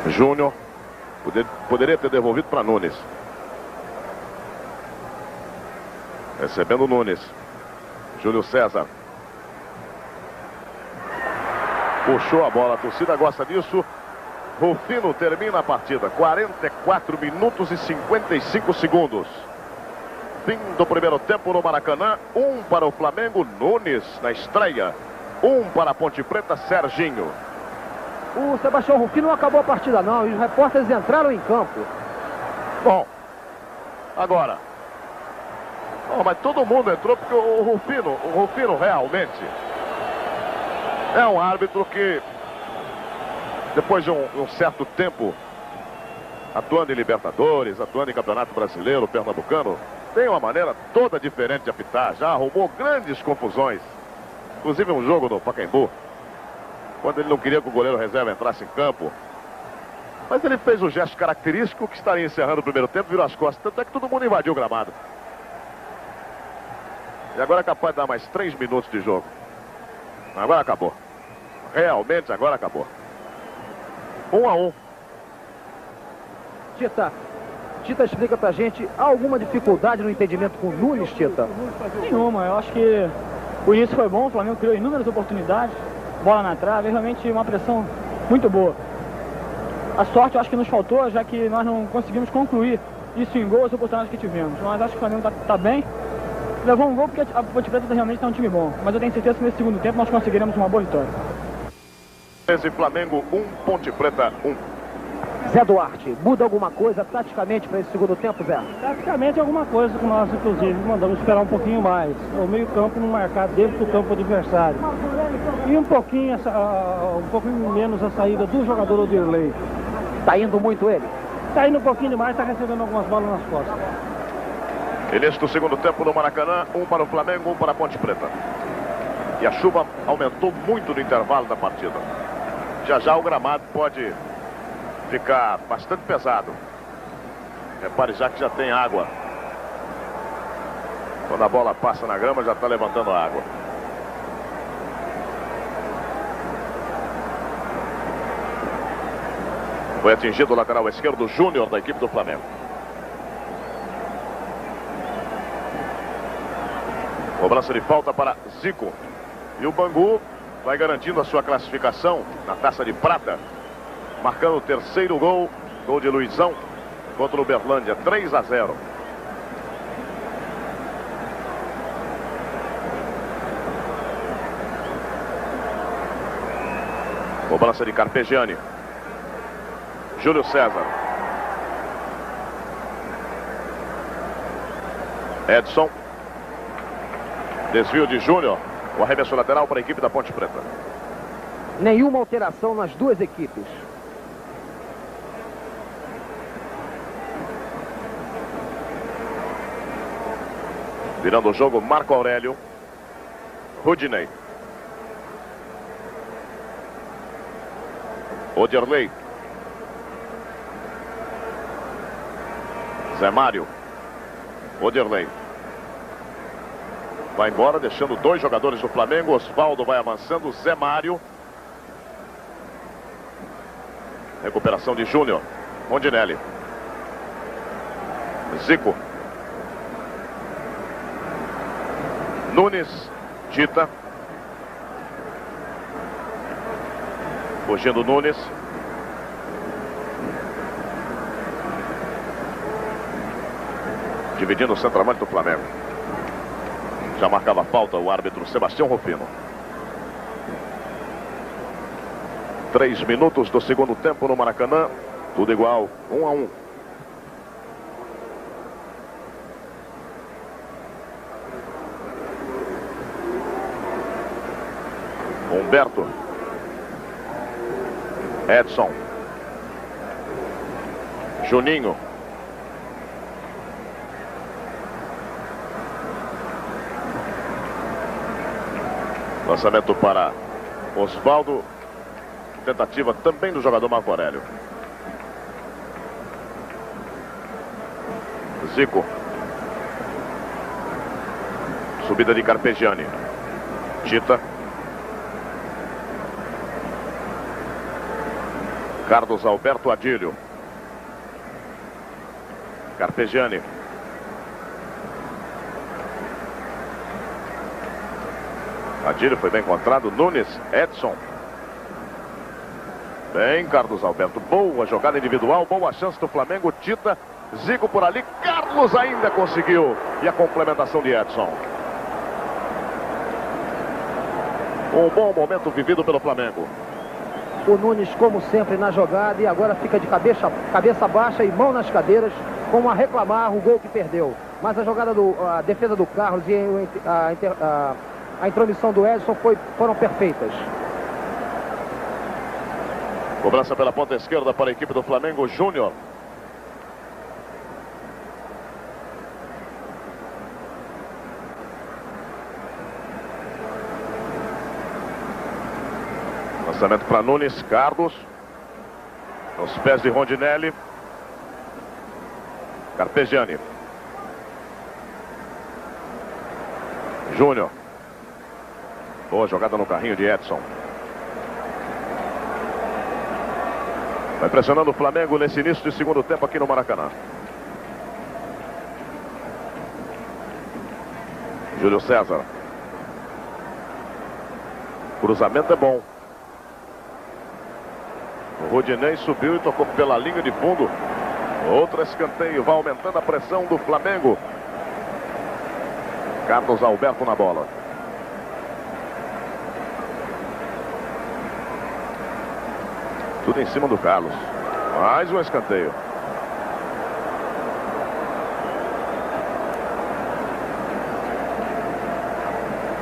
Júnior. Poderia ter devolvido para Nunes. Recebendo Nunes. Júlio César. Puxou a bola, a torcida gosta disso. Rufino termina a partida. 44 minutos e 55 segundos. Fim do primeiro tempo no Maracanã. 1 para o Flamengo, Nunes na estreia. 1 para a Ponte Preta, Serginho. O Sebastião Rufino não acabou a partida não, e os repórteres entraram em campo. Bom, agora. Mas todo mundo entrou porque o Rufino realmente é um árbitro que, depois de um certo tempo atuando em Libertadores, atuando em Campeonato Brasileiro, Pernambucano, tem uma maneira toda diferente de apitar. Já arrumou grandes confusões inclusive um jogo no Pacaembu, quando ele não queria que o goleiro reserva entrasse em campo. Mas ele fez o gesto característico que estaria encerrando o primeiro tempo, virou as costas, tanto é que todo mundo invadiu o gramado. E agora é capaz de dar mais 3 minutos de jogo. Agora acabou. Realmente agora acabou. 1 a 1. Tita explica pra gente, há alguma dificuldade no entendimento com o Nunes, Tita? Nenhuma, eu acho que o início foi bom, o Flamengo criou inúmeras oportunidades, bola na trave, realmente uma pressão muito boa. A sorte eu acho que nos faltou, já que nós não conseguimos concluir isso em gol, as oportunidades que tivemos. Mas acho que o Flamengo tá bem. Levou um gol porque a Ponte Preta realmente está um time bom. Mas eu tenho certeza que nesse segundo tempo nós conseguiremos uma boa vitória. Esse Flamengo 1, Ponte Preta 1. Zé Duarte, muda alguma coisa taticamente para esse segundo tempo, Zé? Taticamente alguma coisa que nós, inclusive, mandamos esperar um pouquinho mais. O meio campo não marcar dentro do campo adversário. E um pouquinho menos a saída do jogador Odirley. Tá indo muito ele? Tá indo um pouquinho demais, tá recebendo algumas bolas nas costas. Início do segundo tempo no Maracanã, 1 para o Flamengo, 1 para a Ponte Preta. E a chuva aumentou muito no intervalo da partida. Já o gramado pode ficar bastante pesado. Repare já que já tem água. Quando a bola passa na grama já está levantando a água. Foi atingido o lateral esquerdo Júnior da equipe do Flamengo. Cobrança de falta para Zico. E o Bangu vai garantindo a sua classificação na Taça de Prata, marcando o terceiro gol, gol de Luizão contra o Uberlândia, 3 a 0. Cobrança de Carpegiani. Júlio César. Edson. Desvio de Júnior. O arremesso lateral para a equipe da Ponte Preta. Nenhuma alteração nas duas equipes. Virando o jogo, Marco Aurélio. Rudinei. Odirley. Zé Mário. Odirley. Vai embora, deixando 2 jogadores do Flamengo. Osvaldo vai avançando. Zé Mário. Recuperação de Júnior. Rondinelli. Zico. Nunes. Tita. Fugindo Nunes. Dividindo o centroavante do Flamengo. Já marcava falta o árbitro Sebastião Rufino. 3 minutos do segundo tempo no Maracanã. Tudo igual, 1 a 1. Humberto. Edson. Juninho. Lançamento para Osvaldo. Tentativa também do jogador Marco Aurélio. Zico. Subida de Carpegiani. Tita. Carlos Alberto Adílio. Carpegiani. Adílio foi bem encontrado. Nunes. Edson. Bem, Carlos Alberto. Boa jogada individual. Boa chance do Flamengo. Tita. Zico por ali. Carlos ainda conseguiu. E a complementação de Edson. Um bom momento vivido pelo Flamengo. O Nunes, como sempre, na jogada. E agora fica de cabeça baixa e mão nas cadeiras, como a reclamar o gol que perdeu. Mas a jogada a defesa do Carlos e a intromissão do Edson foram perfeitas. Cobrança pela ponta esquerda para a equipe do Flamengo, Júnior. Lançamento para Nunes, Carlos. Nos pés de Rondinelli. Carpegiani. Júnior. Boa jogada no carrinho de Edson. Vai pressionando o Flamengo nesse início de segundo tempo aqui no Maracanã. Júlio César. Cruzamento é bom. O Rodinei subiu e tocou pela linha de fundo. Outro escanteio. Vai aumentando a pressão do Flamengo. Carlos Alberto na bola. Tudo em cima do Carlos. Mais um escanteio.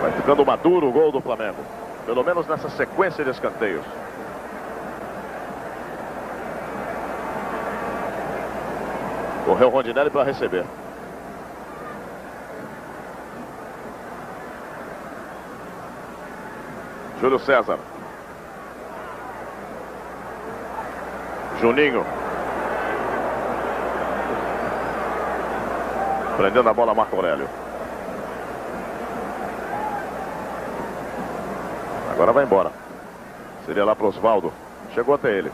Vai ficando maduro o gol do Flamengo. Pelo menos nessa sequência de escanteios. Correu Rondinelli para receber. Júlio César. Juninho. Prendendo a bola Marco Aurélio. Agora vai embora. Seria lá para Osvaldo. Chegou até ele.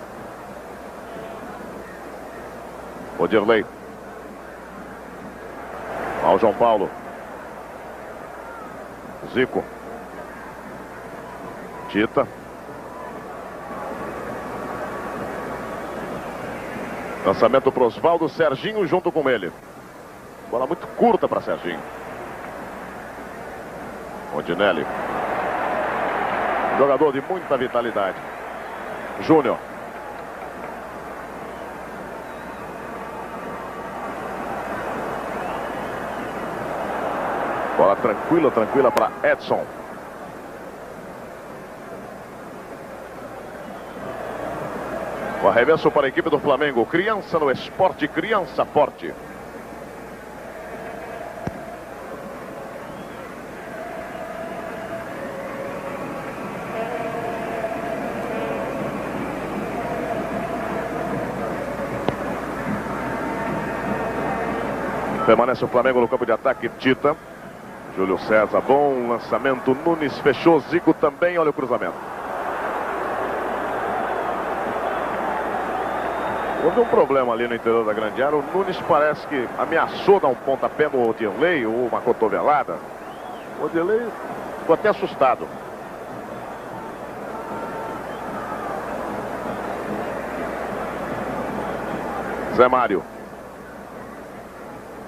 Odirley. Ao João Paulo. Zico. Tita. Lançamento para Osvaldo. Serginho junto com ele. Bola muito curta para Serginho. Rondinelli. Jogador de muita vitalidade. Júnior. Bola tranquila, tranquila para Edson. O arremesso para a equipe do Flamengo. Criança no esporte, criança forte. Permanece o Flamengo no campo de ataque. Tita. Júlio César, bom lançamento. Nunes fechou. Zico também. Olha o cruzamento. Houve um problema ali no interior da grande área. O Nunes parece que ameaçou dar um pontapé no Odirley ou uma cotovelada. O Odirley ficou até assustado. Zé Mário.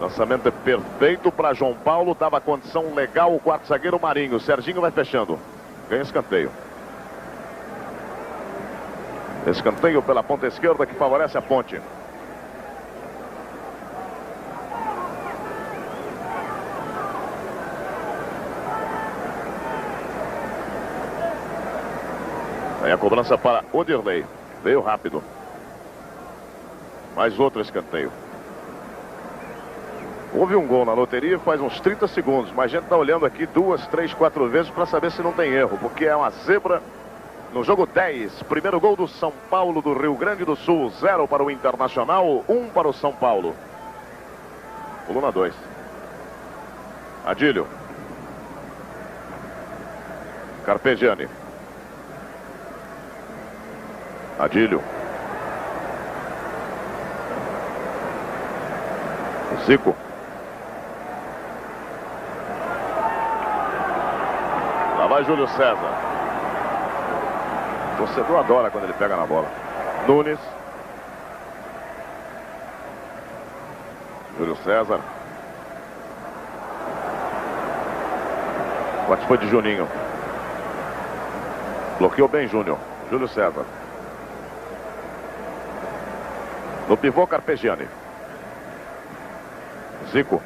Lançamento é perfeito para João Paulo. Dava condição legal o quarto zagueiro Marinho. Serginho vai fechando. Ganha escanteio. Escanteio pela ponta esquerda que favorece a Ponte. Aí a cobrança para Odirley. Veio rápido. Mais outro escanteio. Houve um gol na loteria faz uns 30 segundos, mas a gente está olhando aqui 2, 3, 4 vezes para saber se não tem erro, porque é uma zebra no jogo 10. Primeiro gol do São Paulo do Rio Grande do Sul, 0 para o Internacional, 1 para o São Paulo. Coluna 2. Adílio. Carpegiani. Adílio. Zico. Lá vai Júlio César. O torcedor adora quando ele pega na bola. Nunes. Júlio César. O foi de Juninho. Bloqueou bem Júnior. Júlio César. No pivô Carpegiani. Zico.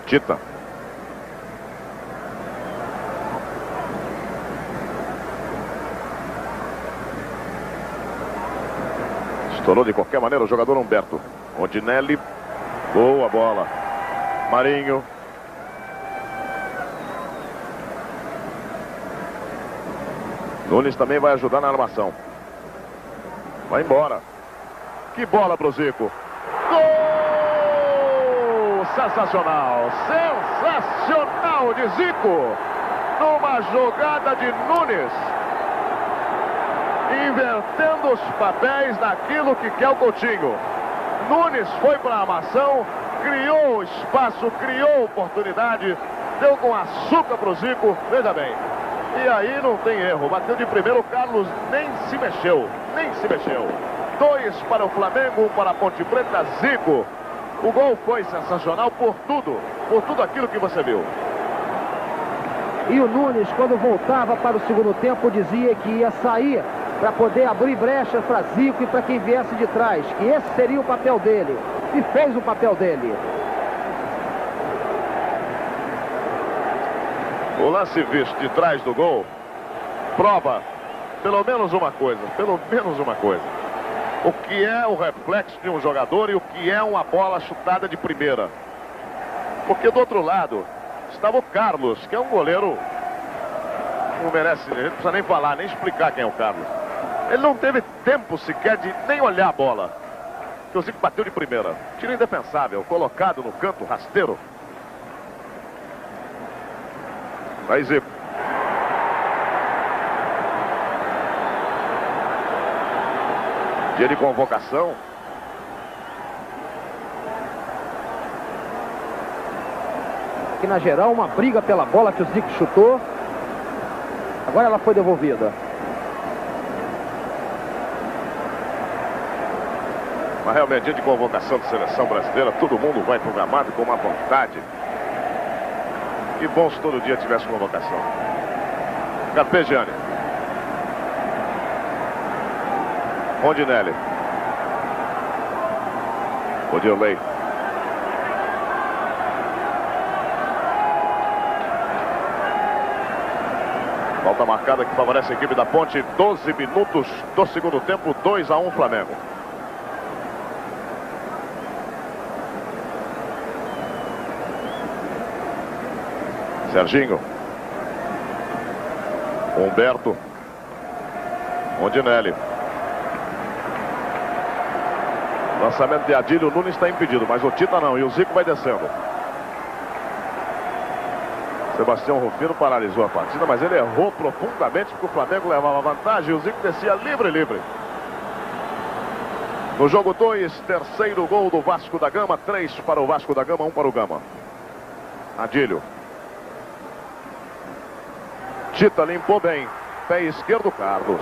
Tita. Estourou de qualquer maneira o jogador Humberto. Rondinelli. Boa bola. Marinho. Nunes também vai ajudar na armação. Vai embora. Que bola pro Zico. Gol! Sensacional. Sensacional de Zico. Numa jogada de Nunes. Invertendo os papéis naquilo que quer o Coutinho. Nunes foi para a armação, criou espaço, criou oportunidade, deu com açúcar para o Zico, veja bem. E aí não tem erro, bateu de primeiro, o Carlos nem se mexeu, nem se mexeu. 2 para o Flamengo, 1 para a Ponte Preta, Zico. O gol foi sensacional por tudo aquilo que você viu. E o Nunes, quando voltava para o segundo tempo, dizia que ia sair para poder abrir brechas para Zico e para quem viesse de trás, que esse seria o papel dele, e fez o papel dele. O lance visto de trás do gol prova pelo menos uma coisa, o que é o reflexo de um jogador e o que é uma bola chutada de primeira. Porque do outro lado estava o Carlos, que é um goleiro, não merece, a gente não precisa nem falar, nem explicar quem é o Carlos. Ele não teve tempo sequer de nem olhar a bola. Que o Zico bateu de primeira. Tiro indefensável, colocado no canto rasteiro. Aí Zico. Dia de convocação. Aqui na geral, uma briga pela bola que o Zico chutou. Agora ela foi devolvida. Mas realmente, dia de convocação de seleção brasileira, todo mundo vai pro gramado com uma vontade. Que bom se todo dia tivesse convocação. Carpegiani. Rondinelli. Odirley. Falta marcada que favorece a equipe da Ponte. 12 minutos do segundo tempo, 2-1 Flamengo. Serginho. Humberto. Rondinelli. Lançamento de Adílio. Nunes está impedido, mas o Tita não. E o Zico vai descendo. Sebastião Rufino paralisou a partida, mas ele errou profundamente porque o Flamengo levava vantagem e o Zico descia livre. No jogo 2, terceiro gol do Vasco da Gama. 3 para o Vasco da Gama, 1 para o Gama. Adílio. Tita limpou bem. Pé esquerdo, Carlos.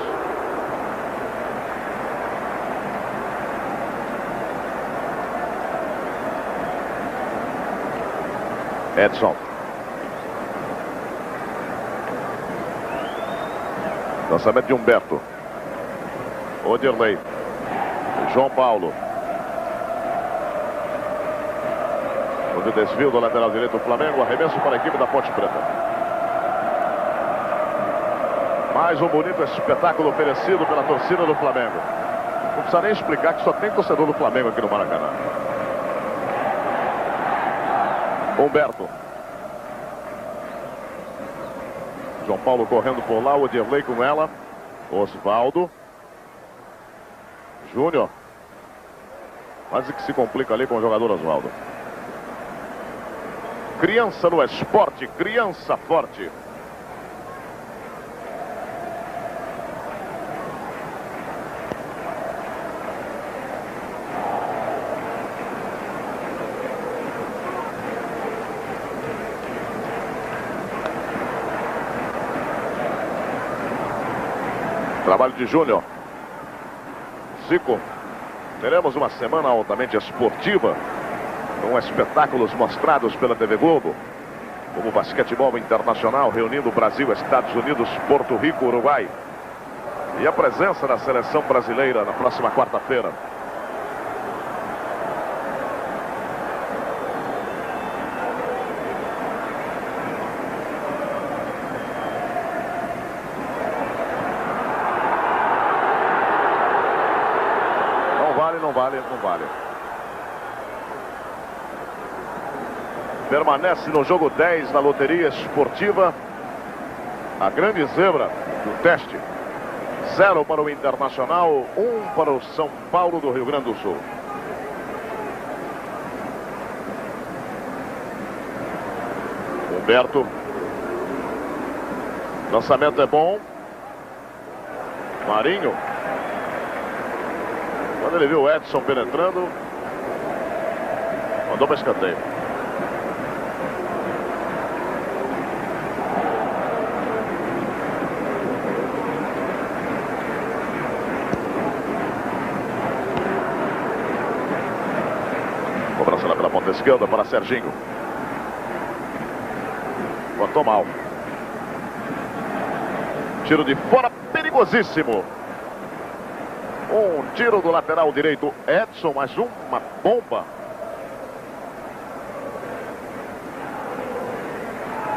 Edson. Lançamento de Humberto. Odirley. João Paulo. O desvio do lateral direito do Flamengo. Arremesso para a equipe da Ponte Preta. Mais um bonito espetáculo oferecido pela torcida do Flamengo. Não precisa nem explicar que só tem torcedor do Flamengo aqui no Maracanã. Humberto. João Paulo correndo por lá, o Odirley com ela. Osvaldo. Júnior. Quase que se complica ali com o jogador Osvaldo. Criança no esporte, criança forte. Trabalho de Júnior. Zico. Teremos uma semana altamente esportiva, com espetáculos mostrados pela TV Globo, como basquetebol internacional, reunindo Brasil, Estados Unidos, Porto Rico, Uruguai. E a presença da seleção brasileira na próxima quarta-feira. Não vale. Permanece no jogo 10 da loteria esportiva. A grande zebra do teste. 0 para o Internacional, 1 para o São Paulo do Rio Grande do Sul. Humberto. Lançamento é bom. Marinho. Quando ele viu o Edson penetrando, mandou para escanteio. Cobrança lá pela ponta esquerda para Serginho. Botou mal. Tiro de fora, perigosíssimo. Um tiro do lateral direito Edson, mais uma bomba.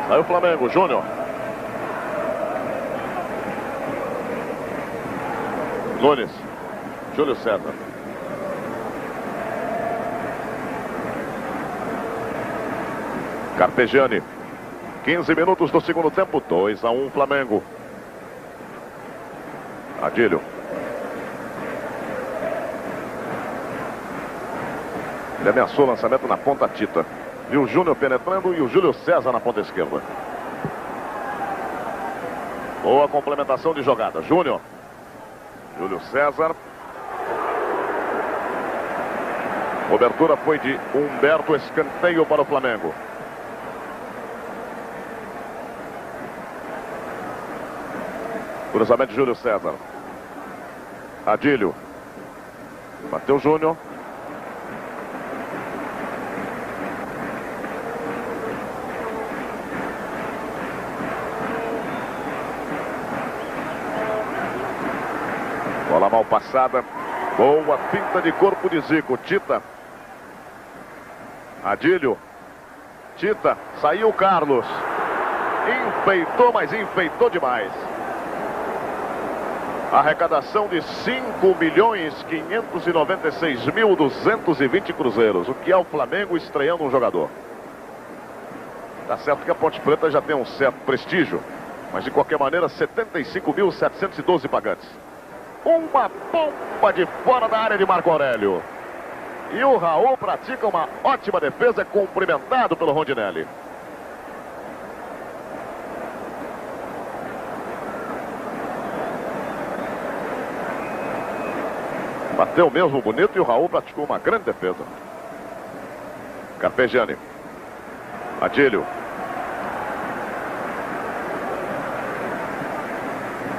Saiu o Flamengo, Júnior. Nunes. Júlio César. Carpegiani. 15 minutos do segundo tempo, 2-1 Flamengo. Adílio. Ele ameaçou o lançamento na ponta Tita. Viu o Júnior penetrando e o Júlio César na ponta esquerda. Boa complementação de jogada. Júnior. Júlio César. Cobertura foi de Humberto, escanteio para o Flamengo. Cruzamento de Júlio César. Adílio. Bateu Júnior. Bola mal passada. Boa pinta de corpo de Zico. Tita. Adílio. Tita. Saiu o Carlos. Enfeitou, mas enfeitou demais. Arrecadação de 5.596.220 cruzeiros. O que é o Flamengo estreando um jogador. Tá certo que a Ponte Preta já tem um certo prestígio, mas de qualquer maneira 75.712 pagantes. Uma bomba de fora da área de Marco Aurélio. E o Raul pratica uma ótima defesa, cumprimentado pelo Rondinelli. Bateu mesmo bonito e o Raul praticou uma grande defesa. Carpegiani. Adílio.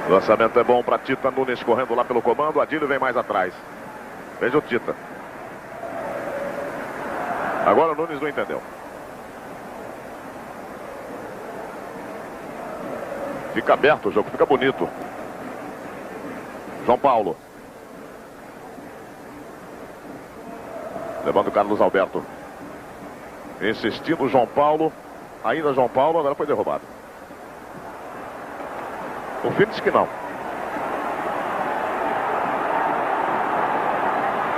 O lançamento é bom para Tita. Nunes correndo lá pelo comando. Adílio vem mais atrás. Veja o Tita. Agora o Nunes não entendeu. Fica aberto o jogo, fica bonito. João Paulo. Levando o Carlos Alberto. Insistindo João Paulo. Ainda João Paulo, agora foi derrubado. O fim disse que não.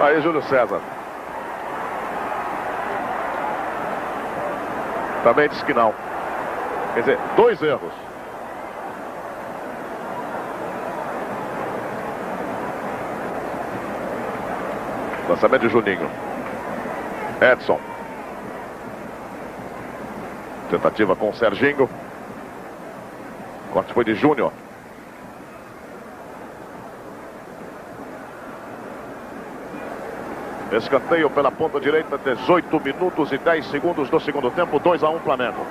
Aí Júlio César. Também disse que não. Quer dizer, 2 erros. Lançamento de Juninho. Edson. Tentativa com o Serginho. Corte foi de Júnior. Escanteio pela ponta direita, 18 minutos e 10 segundos do segundo tempo, 2-1 Flamengo.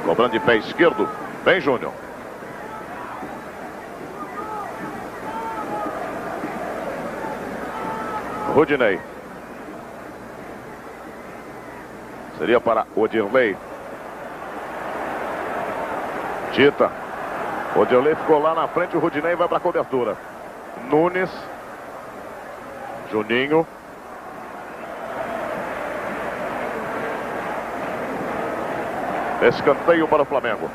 Cobrando de pé esquerdo, vem Júnior. Rudinei. Seria para Odirley. Tita. Odirley ficou lá na frente, o Rudinei vai para a cobertura. Nunes. Juninho. Escanteio para o Flamengo.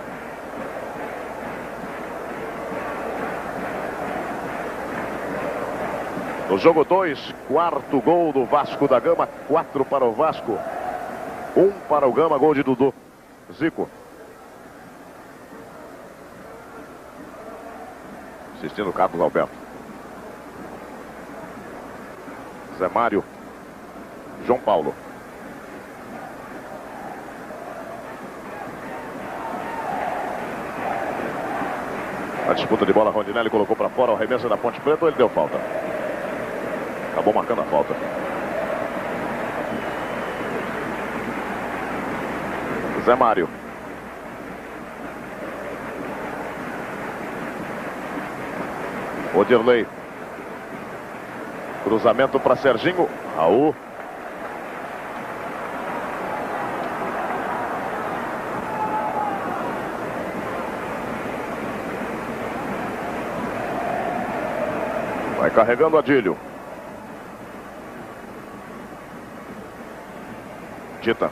No jogo 2, quarto gol do Vasco da Gama. 4 para o Vasco, 1 para o Gama, gol de Dudu. Zico. Assistindo o Carlos Alberto. Zé Mário. João Paulo. A disputa de bola, Rondinelli colocou para fora o arremesso da Ponte Preta, ou ele deu falta? Acabou marcando a falta. Zé Mário. Odirley. Cruzamento para Serginho. Raul. Vai carregando Adílio. Tita.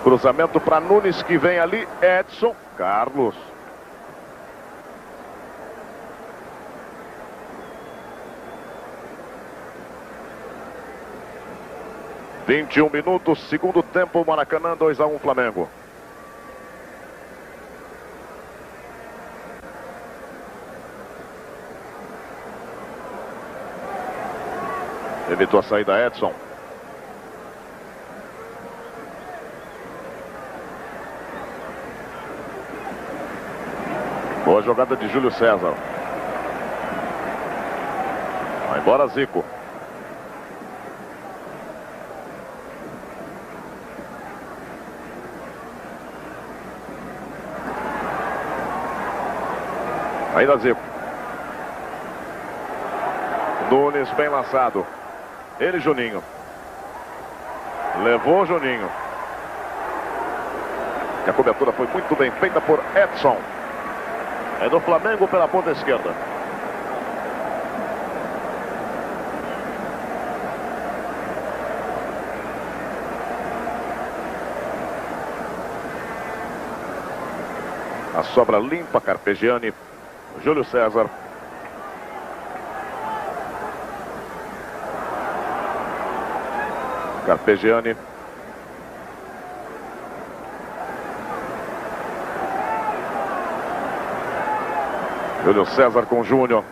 Cruzamento para Nunes, que vem ali. Edson. Carlos. (21 minutos, segundo tempo, Maracanã, 2-1 Flamengo. Evitou a saída Edson. Boa jogada de Júlio César. Vai embora Zico. Ainda Zico. Nunes bem lançado. Ele, Juninho. Levou Juninho. E a cobertura foi muito bem feita por Edson. É do Flamengo pela ponta esquerda. A sobra limpa, Carpegiani. Júlio César. Carpegiani. Júlio César com Júnior.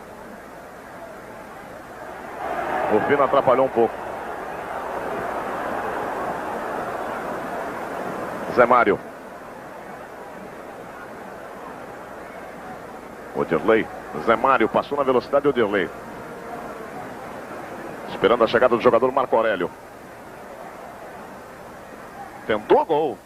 O Fino atrapalhou um pouco. Zé Mário. Odirley. Zé Mário passou na velocidade de Odirley. Esperando a chegada do jogador Marco Aurélio. Tentou gol.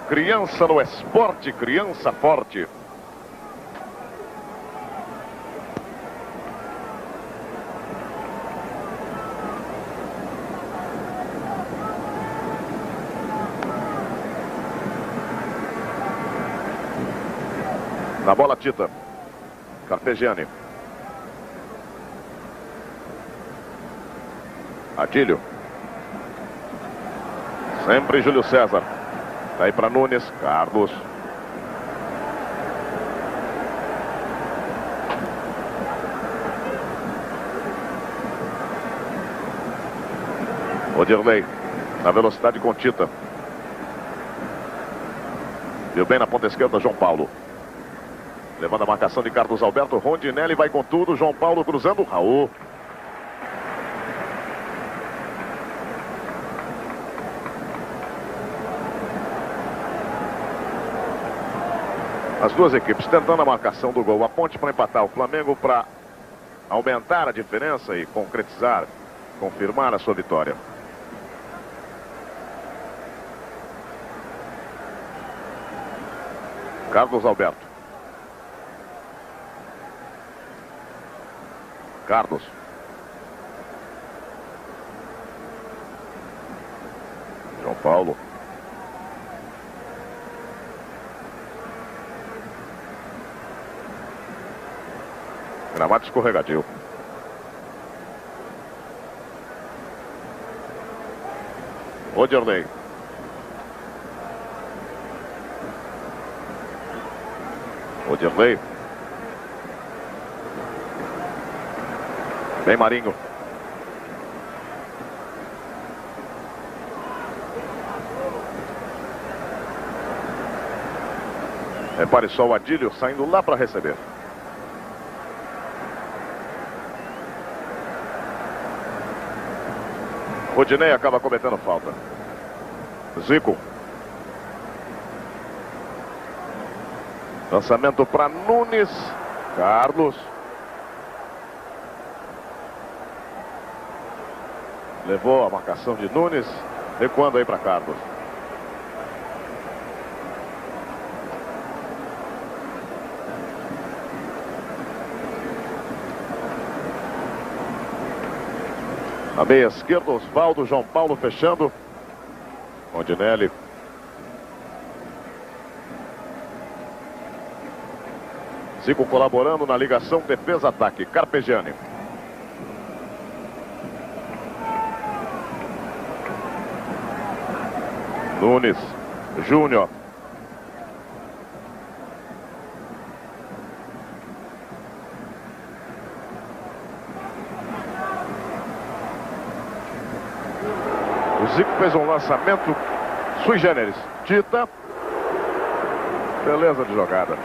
Criança no esporte, criança forte. Na bola, Tita. Carpegiani. Adílio. Sempre Júlio César. Daí para Nunes. Carlos. Odirley. Na velocidade com Tita. Deu bem na ponta esquerda, João Paulo. Levando a marcação de Carlos Alberto. Rondinelli vai com tudo. João Paulo cruzando. Raul. As duas equipes tentando a marcação do gol. A Ponte para empatar, o Flamengo para aumentar a diferença e concretizar, confirmar a sua vitória. Carlos Alberto. Carlos. João Paulo. Gramado escorregadio. Odirley. Vem Marinho. Repare só o Adílio saindo lá para receber. Rodinei acaba cometendo falta. Zico. Lançamento para Nunes. Carlos. Levou a marcação de Nunes. Recuando aí para Carlos. Na meia esquerda, Osvaldo, João Paulo fechando. Rondinelli. Zico colaborando na ligação defesa-ataque. Carpegiani. Nunes. Júnior. O Zico fez um lançamento sui generis. Tita. Beleza de jogada.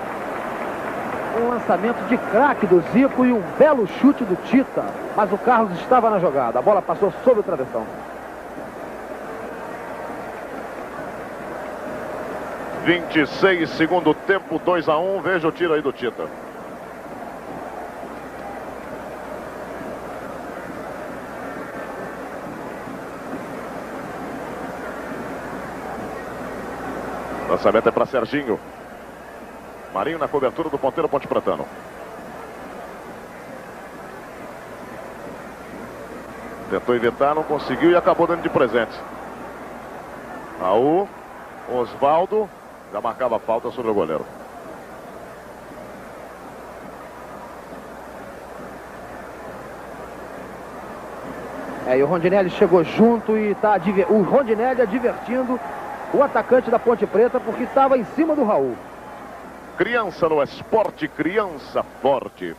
Um lançamento de craque do Zico e um belo chute do Tita. Mas o Carlos estava na jogada. A bola passou sobre o travessão. 26, segundo tempo, 2-1. Veja o tiro aí do Tita. Lançamento é para Serginho. Marinho na cobertura do ponteiro Ponte Pretano. Tentou evitar, não conseguiu e acabou dando de presente. Raul. Osvaldo. Já marcava falta sobre o goleiro. E o Rondinelli chegou junto e está o Rondinelli advertindo o atacante da Ponte Preta porque estava em cima do Raul. Criança no esporte, criança forte.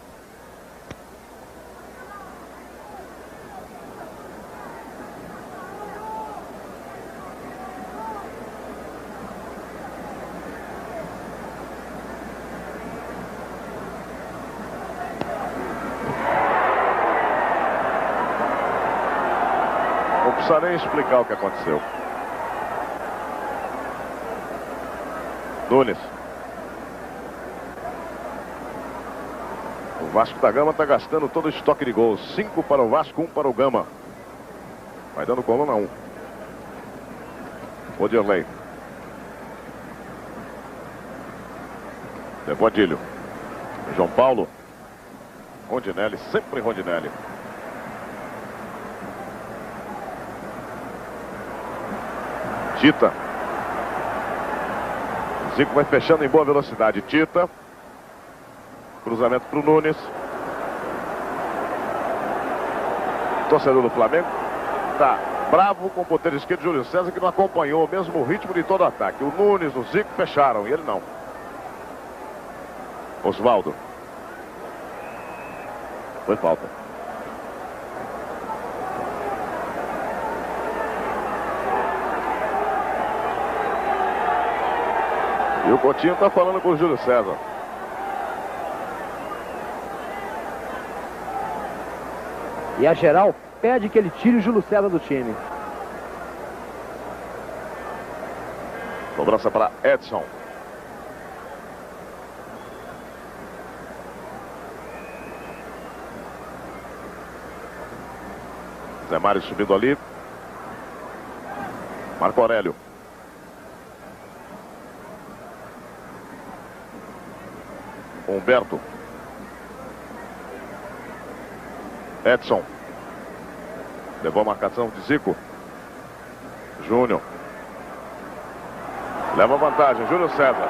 Não precisa nem explicar o que aconteceu. Nunes. O Vasco da Gama está gastando todo o estoque de gols. 5 para o Vasco, 1 para o Gama. Vai dando coluna 1. Odirley. Levou Adílio. João Paulo. Rondinelli, sempre Rondinelli. Tita. Zico vai fechando em boa velocidade. Tita. Cruzamento para o Nunes. Torcedor do Flamengo está bravo com o ponteiro esquerdo Júlio César, que não acompanhou o mesmo ritmo de todo o ataque. O Nunes, o Zico fecharam e ele não. Osvaldo. Foi falta. E o Coutinho está falando com o Júlio César. E a geral pede que ele tire o Júlio César do time. Cobrança para Edson. Zé Mário subindo ali. Marco Aurélio. Humberto. Edson. Levou a marcação de Zico. Júnior. Leva a vantagem. Júlio César.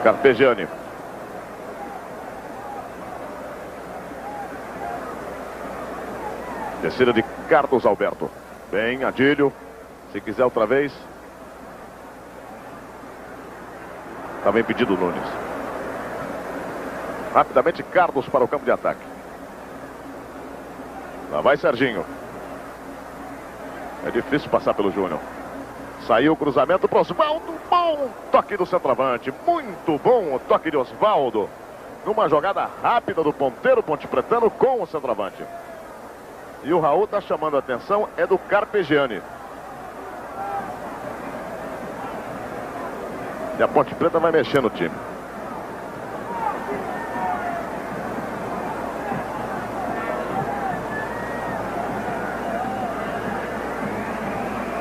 Carpegiani. Descida de Carlos Alberto. Bem, Adílio. Se quiser outra vez. Estava impedido o Nunes. Rapidamente, Carlos para o campo de ataque. Lá vai Serginho. É difícil passar pelo Júnior. Saiu o cruzamento para Osvaldo. Bom toque do centroavante. Muito bom o toque de Osvaldo. Numa jogada rápida do ponteiro pontepretano com o centroavante. E o Raul está chamando a atenção, é do Carpegiani. E a Ponte Preta vai mexer no time.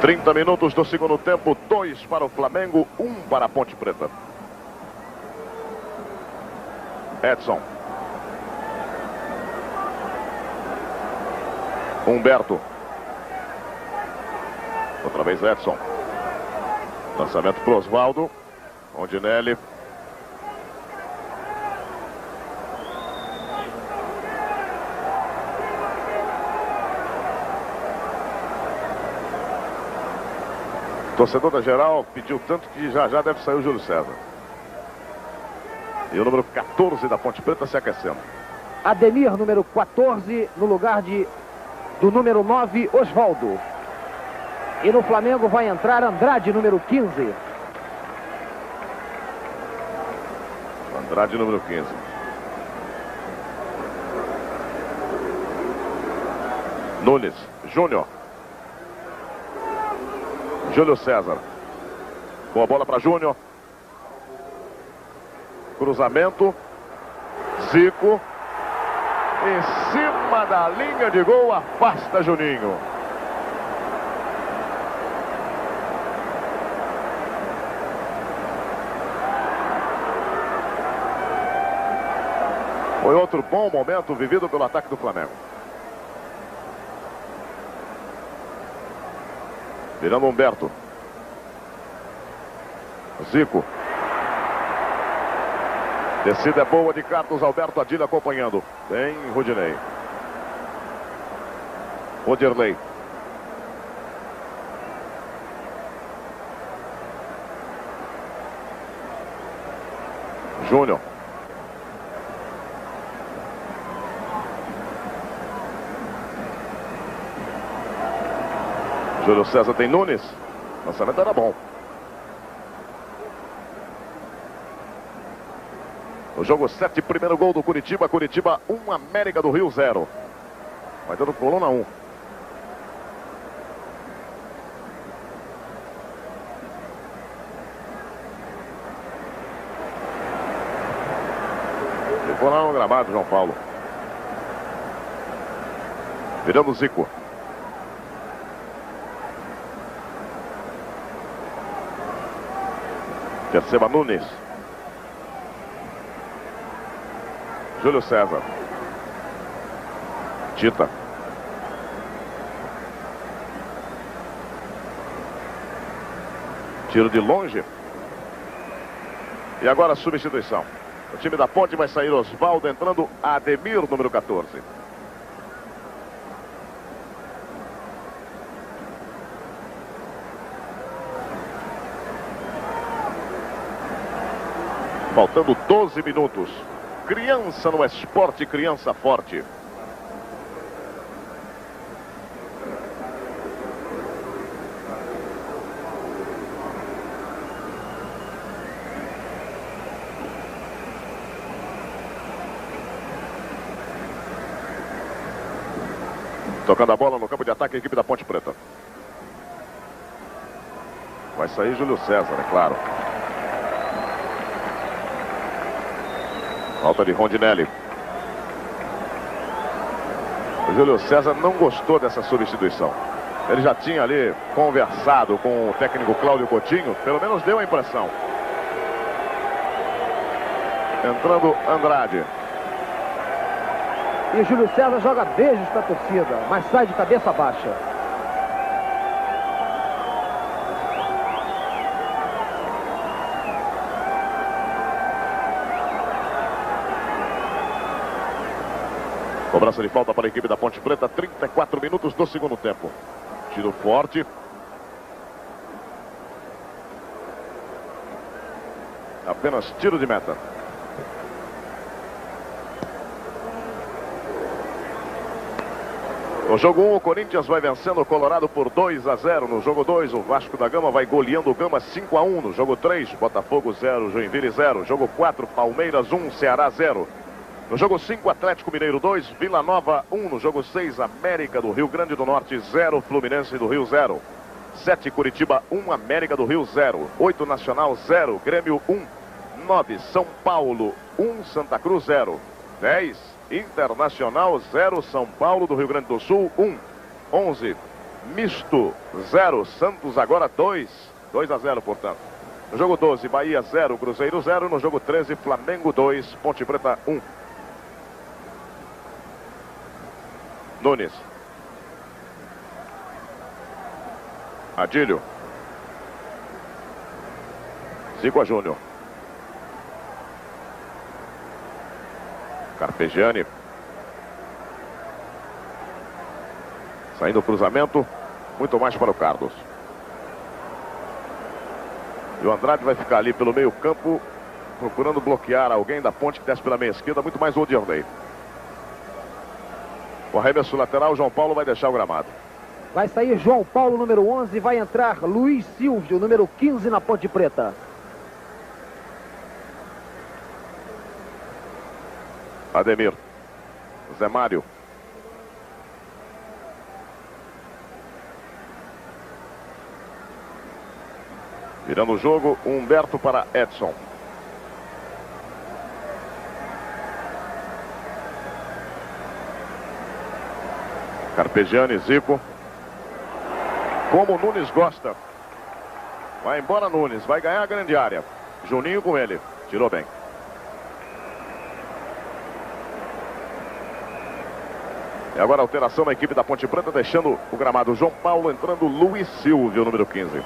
(30 minutos do segundo tempo), 2 para o Flamengo, 1 para a Ponte Preta. Edson. Humberto. Outra vez Edson. Lançamento para Osvaldo. Rondinelli. O torcedor da geral pediu tanto que já deve sair o Júlio César. E o número 14 da Ponte Preta se aquecendo. Ademir, número 14, no lugar do número 9, Osvaldo. E no Flamengo vai entrar Andrade, número 15. Andrade, número 15. Nunes, Júnior. Júlio César. Boa bola para Júnior. Cruzamento. Zico. Em cima da linha de gol, afasta Juninho. Foi outro bom momento vivido pelo ataque do Flamengo. Virando Humberto. Zico. Descida é boa de Carlos Alberto Adilho acompanhando. Tem Rudinei. Roderley. Júnior. Júlio César tem Nunes. O lançamento era bom. O jogo 7, primeiro gol do Curitiba. Curitiba 1, América do Rio 0. Vai dando Coluna 1. Ficou lá no gramado, João Paulo. Virando o Zico. Perceba Nunes. Júlio César. Tita. Tiro de longe. E agora a substituição. O time da Ponte vai sair Osvaldo, entrando Ademir, número 14. Faltando 12 minutos. Criança no esporte, criança forte. Tocando a bola no campo de ataque a equipe da Ponte Preta. Vai sair Júlio César, é claro. Falta de Rondinelli. O Júlio César não gostou dessa substituição. Ele já tinha ali conversado com o técnico Cláudio Coutinho. Pelo menos deu a impressão. Entrando Andrade. E Júlio César joga beijos para a torcida, mas sai de cabeça baixa. Cobrança de falta para a equipe da Ponte Preta, 34 minutos do segundo tempo. Tiro forte. Apenas tiro de meta. No jogo 1, o Corinthians vai vencendo o Colorado por 2-0. No jogo 2, o Vasco da Gama vai goleando o Gama 5-1. No jogo 3, Botafogo 0, Joinville 0. Jogo 4, Palmeiras 1, Ceará 0. No jogo 5, Atlético Mineiro 2, Vila Nova 1. No jogo 6, América do Rio Grande do Norte 0, Fluminense do Rio 0. 7, Curitiba 1, América do Rio 0. 8, Nacional 0, Grêmio 1. 9, São Paulo 1, Santa Cruz 0. 10, Internacional 0, São Paulo do Rio Grande do Sul 1. 11, Misto 0, Santos agora 2. 2-0, portanto. No jogo 12, Bahia 0, Cruzeiro 0. No jogo 13, Flamengo 2, Ponte Preta 1. Nunes. Adílio. Zico Júnior. Carpegiani. Saindo o cruzamento. Muito mais para o Carlos. E o Andrade vai ficar ali pelo meio campo, procurando bloquear alguém da ponte que desce pela meia esquerda. Muito mais o Odirley. O arremesso lateral, João Paulo vai deixar o gramado. Vai sair João Paulo, número 11. Vai entrar Luiz Silvio, número 15 na Ponte Preta. Ademir. Zé Mário. Virando o jogo, Humberto para Edson. Carpegiani, Zico. Como o Nunes gosta. Vai embora Nunes, vai ganhar a grande área. Juninho com ele, tirou bem. E agora a alteração na equipe da Ponte Preta, deixando o gramado João Paulo, entrando Luiz Silvio, número 15.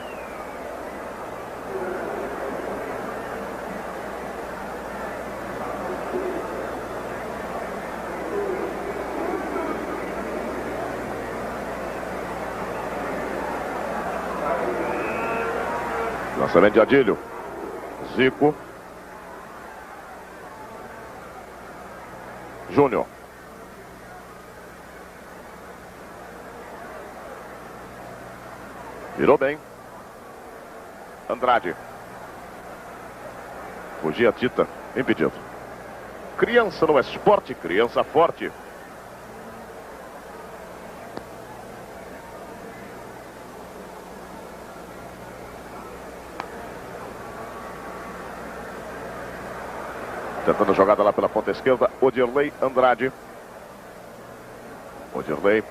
Lançamento de Adílio. Zico. Júnior. Virou bem. Andrade. Fugia Tita. Impedido. Criança no esporte, criança forte. Tentando a jogada lá pela ponta esquerda, Odirley, Andrade. Odirley.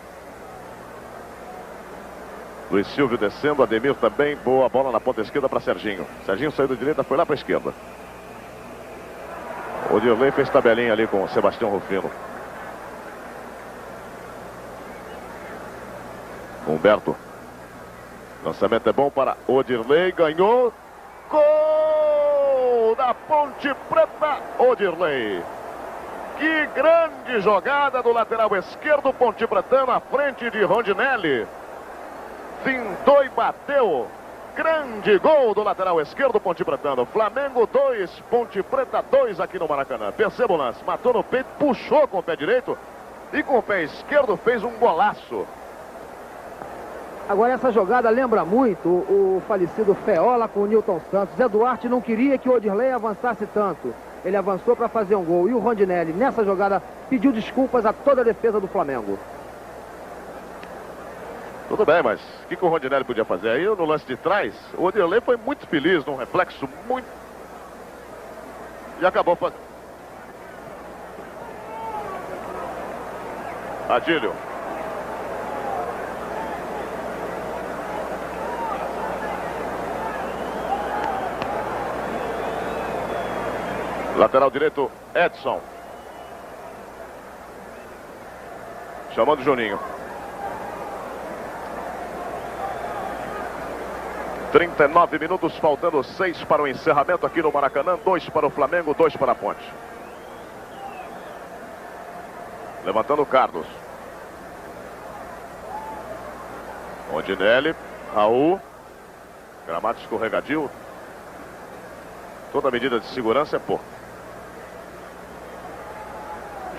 Luiz Silvio descendo, Ademir também. Boa bola na ponta esquerda para Serginho. Serginho saiu da direita, foi lá para a esquerda. Odirley fez tabelinha ali com o Sebastião Rufino. Humberto. Lançamento é bom para Odirley, ganhou. Gol da Ponte Preta, Odirley. Que grande jogada do lateral esquerdo, Ponte Pretano, à frente de Rondinelli. Fintou e bateu. Grande gol do lateral esquerdo, Ponte Pretano. Flamengo 2, Ponte Preta 2 aqui no Maracanã. Perceba o lance, matou no peito, puxou com o pé direito e com o pé esquerdo fez um golaço. Agora essa jogada lembra muito o falecido Feola com o Nilton Santos. Zé Duarte não queria que o Odirley avançasse tanto. Ele avançou para fazer um gol. E o Rondinelli, nessa jogada, pediu desculpas a toda a defesa do Flamengo. Tudo bem, mas o que o Rondinelli podia fazer? Aí no lance de trás, o Odirley foi muito feliz, num reflexo muito... E acabou fazendo. Adílio. Lateral direito, Edson. Chamando o Juninho. 39 minutos, faltando 6 para o encerramento aqui no Maracanã. 2 para o Flamengo, 2 para a Ponte. Levantando o Carlos. Rondinelli, Raul. Gramado escorregadio. Toda medida de segurança é pouco.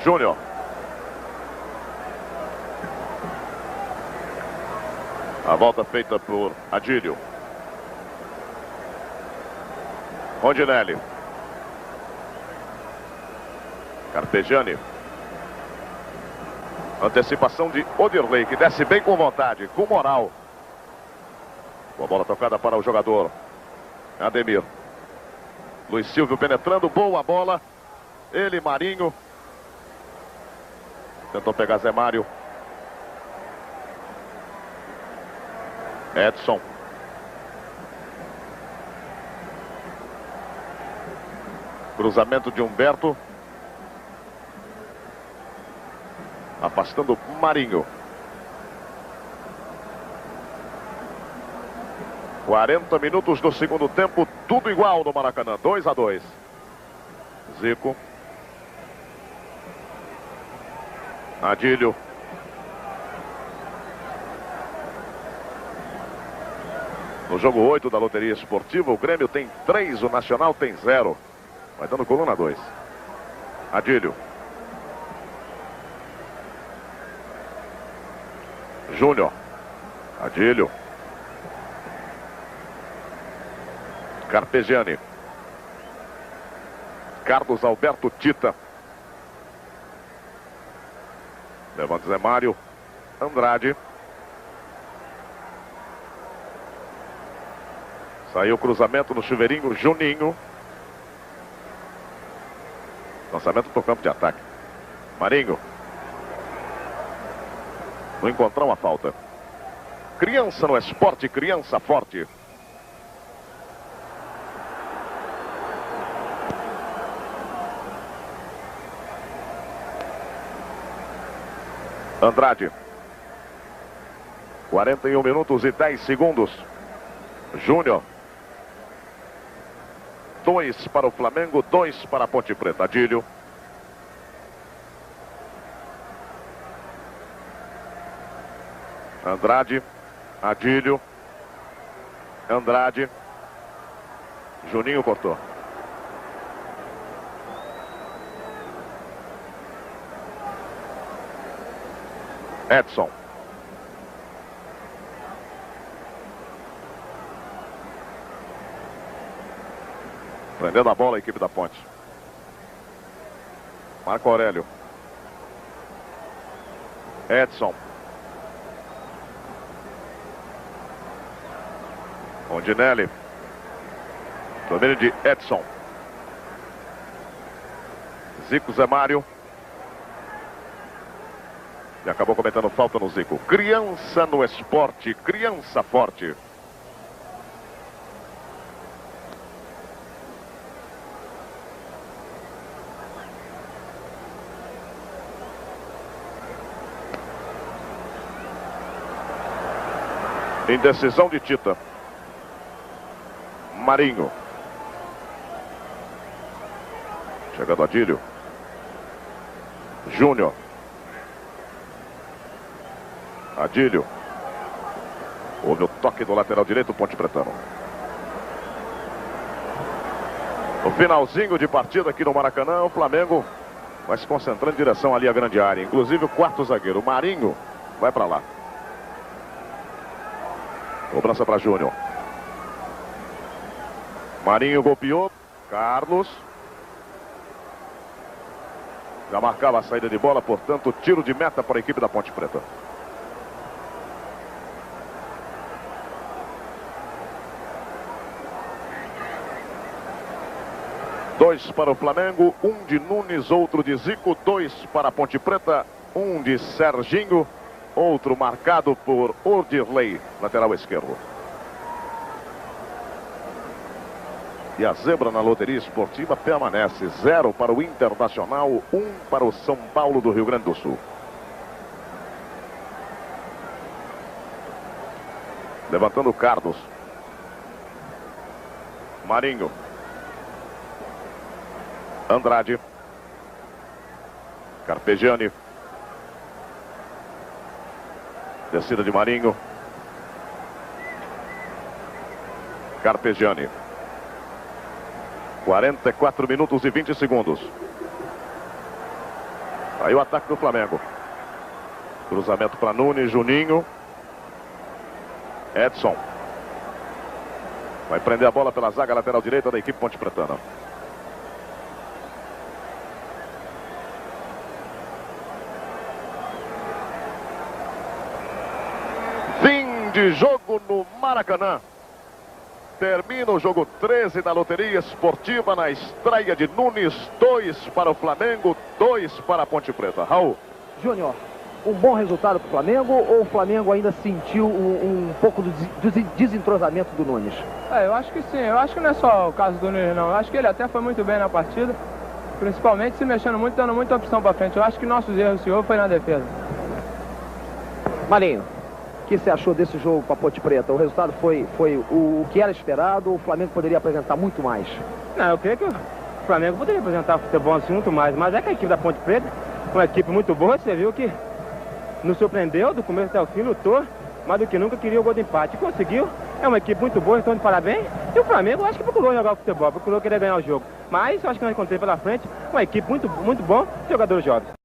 Júnior. A volta feita por Adílio. Rondinelli. Carpegiani. Antecipação de Odirley, que desce bem com vontade, com moral. Boa bola tocada para o jogador Ademir. Luiz Silvio penetrando, boa bola. Ele, Marinho. Tentou pegar Zé Mário. Edson. Cruzamento de Humberto. Afastando Marinho. 40 minutos do segundo tempo, tudo igual no Maracanã, 2-2. Zico. Adílio. No jogo 8 da loteria esportiva, o Grêmio tem 3, o Nacional tem 0. Vai dando coluna 2. Adílio. Júnior. Adílio. Carpegiani. Carlos Alberto Tita. Levanta Zé Mário. Andrade. Saiu o cruzamento no chuveirinho. Juninho. Lançamento para o campo de ataque. Marinho. No encontrão a falta. Criança no esporte, criança forte. Andrade. 41 minutos e 10 segundos. Júnior. 2 para o Flamengo, 2 para a Ponte Preta. Adílio. Andrade. Adílio. Andrade. Juninho cortou. Edson. Prendendo a bola a equipe da Ponte. Marco Aurélio. Edson. Rondinelli. Domínio de Edson. Zico, Zé Mário. E acabou cometendo falta no Zico. Criança no esporte, criança forte. Indecisão de Tita. Marinho. Chegando Adílio. Júnior. Adílio. Houve o toque do lateral direito, Ponte Pretano. No finalzinho de partida aqui no Maracanã, o Flamengo vai se concentrando em direção ali à grande área. Inclusive o quarto zagueiro, Marinho, vai para lá. Cobrança para Júnior. Marinho golpeou. Carlos. Já marcava a saída de bola, portanto, tiro de meta para a equipe da Ponte Preta. Dois para o Flamengo, um de Nunes, outro de Zico, 2 para a Ponte Preta, um de Serginho, outro marcado por Odirley, lateral esquerdo. E a zebra na loteria esportiva permanece. 0 para o Internacional, 1 para o São Paulo do Rio Grande do Sul. Levantando o Carlos. Marinho. Andrade. Carpegiani. Descida de Marinho. Carpegiani. 44 minutos e 20 segundos. Aí o ataque do Flamengo. Cruzamento para Nunes, Juninho. Edson. Vai prender a bola pela zaga lateral direita da equipe Ponte Pretana. Fim de jogo no Maracanã. Termina o jogo 13 da loteria esportiva na estreia de Nunes. 2 para o Flamengo, 2 para a Ponte Preta. Raul. Júnior, um bom resultado para o Flamengo ou o Flamengo ainda sentiu um pouco do desentrosamento do Nunes? Eu acho que sim. Eu acho que não é só o caso do Nunes, não. Eu acho que ele até foi muito bem na partida. Principalmente se mexendo muito, dando muita opção para frente. Eu acho que nossos erros, senhor, foi na defesa. Marinho, o que você achou desse jogo para a Ponte Preta? O resultado foi o que era esperado ou o Flamengo poderia apresentar muito mais? Não, eu creio que o Flamengo poderia apresentar futebol assim muito mais, mas é que a equipe da Ponte Preta, uma equipe muito boa, você viu que nos surpreendeu do começo até o fim, lutou, mas do que nunca queria o gol de empate. Conseguiu, é uma equipe muito boa, então de parabéns. E o Flamengo, eu acho que procurou jogar o futebol, procurou querer ganhar o jogo. Mas eu acho que nós encontramos pela frente uma equipe muito boa, jogadores jovens.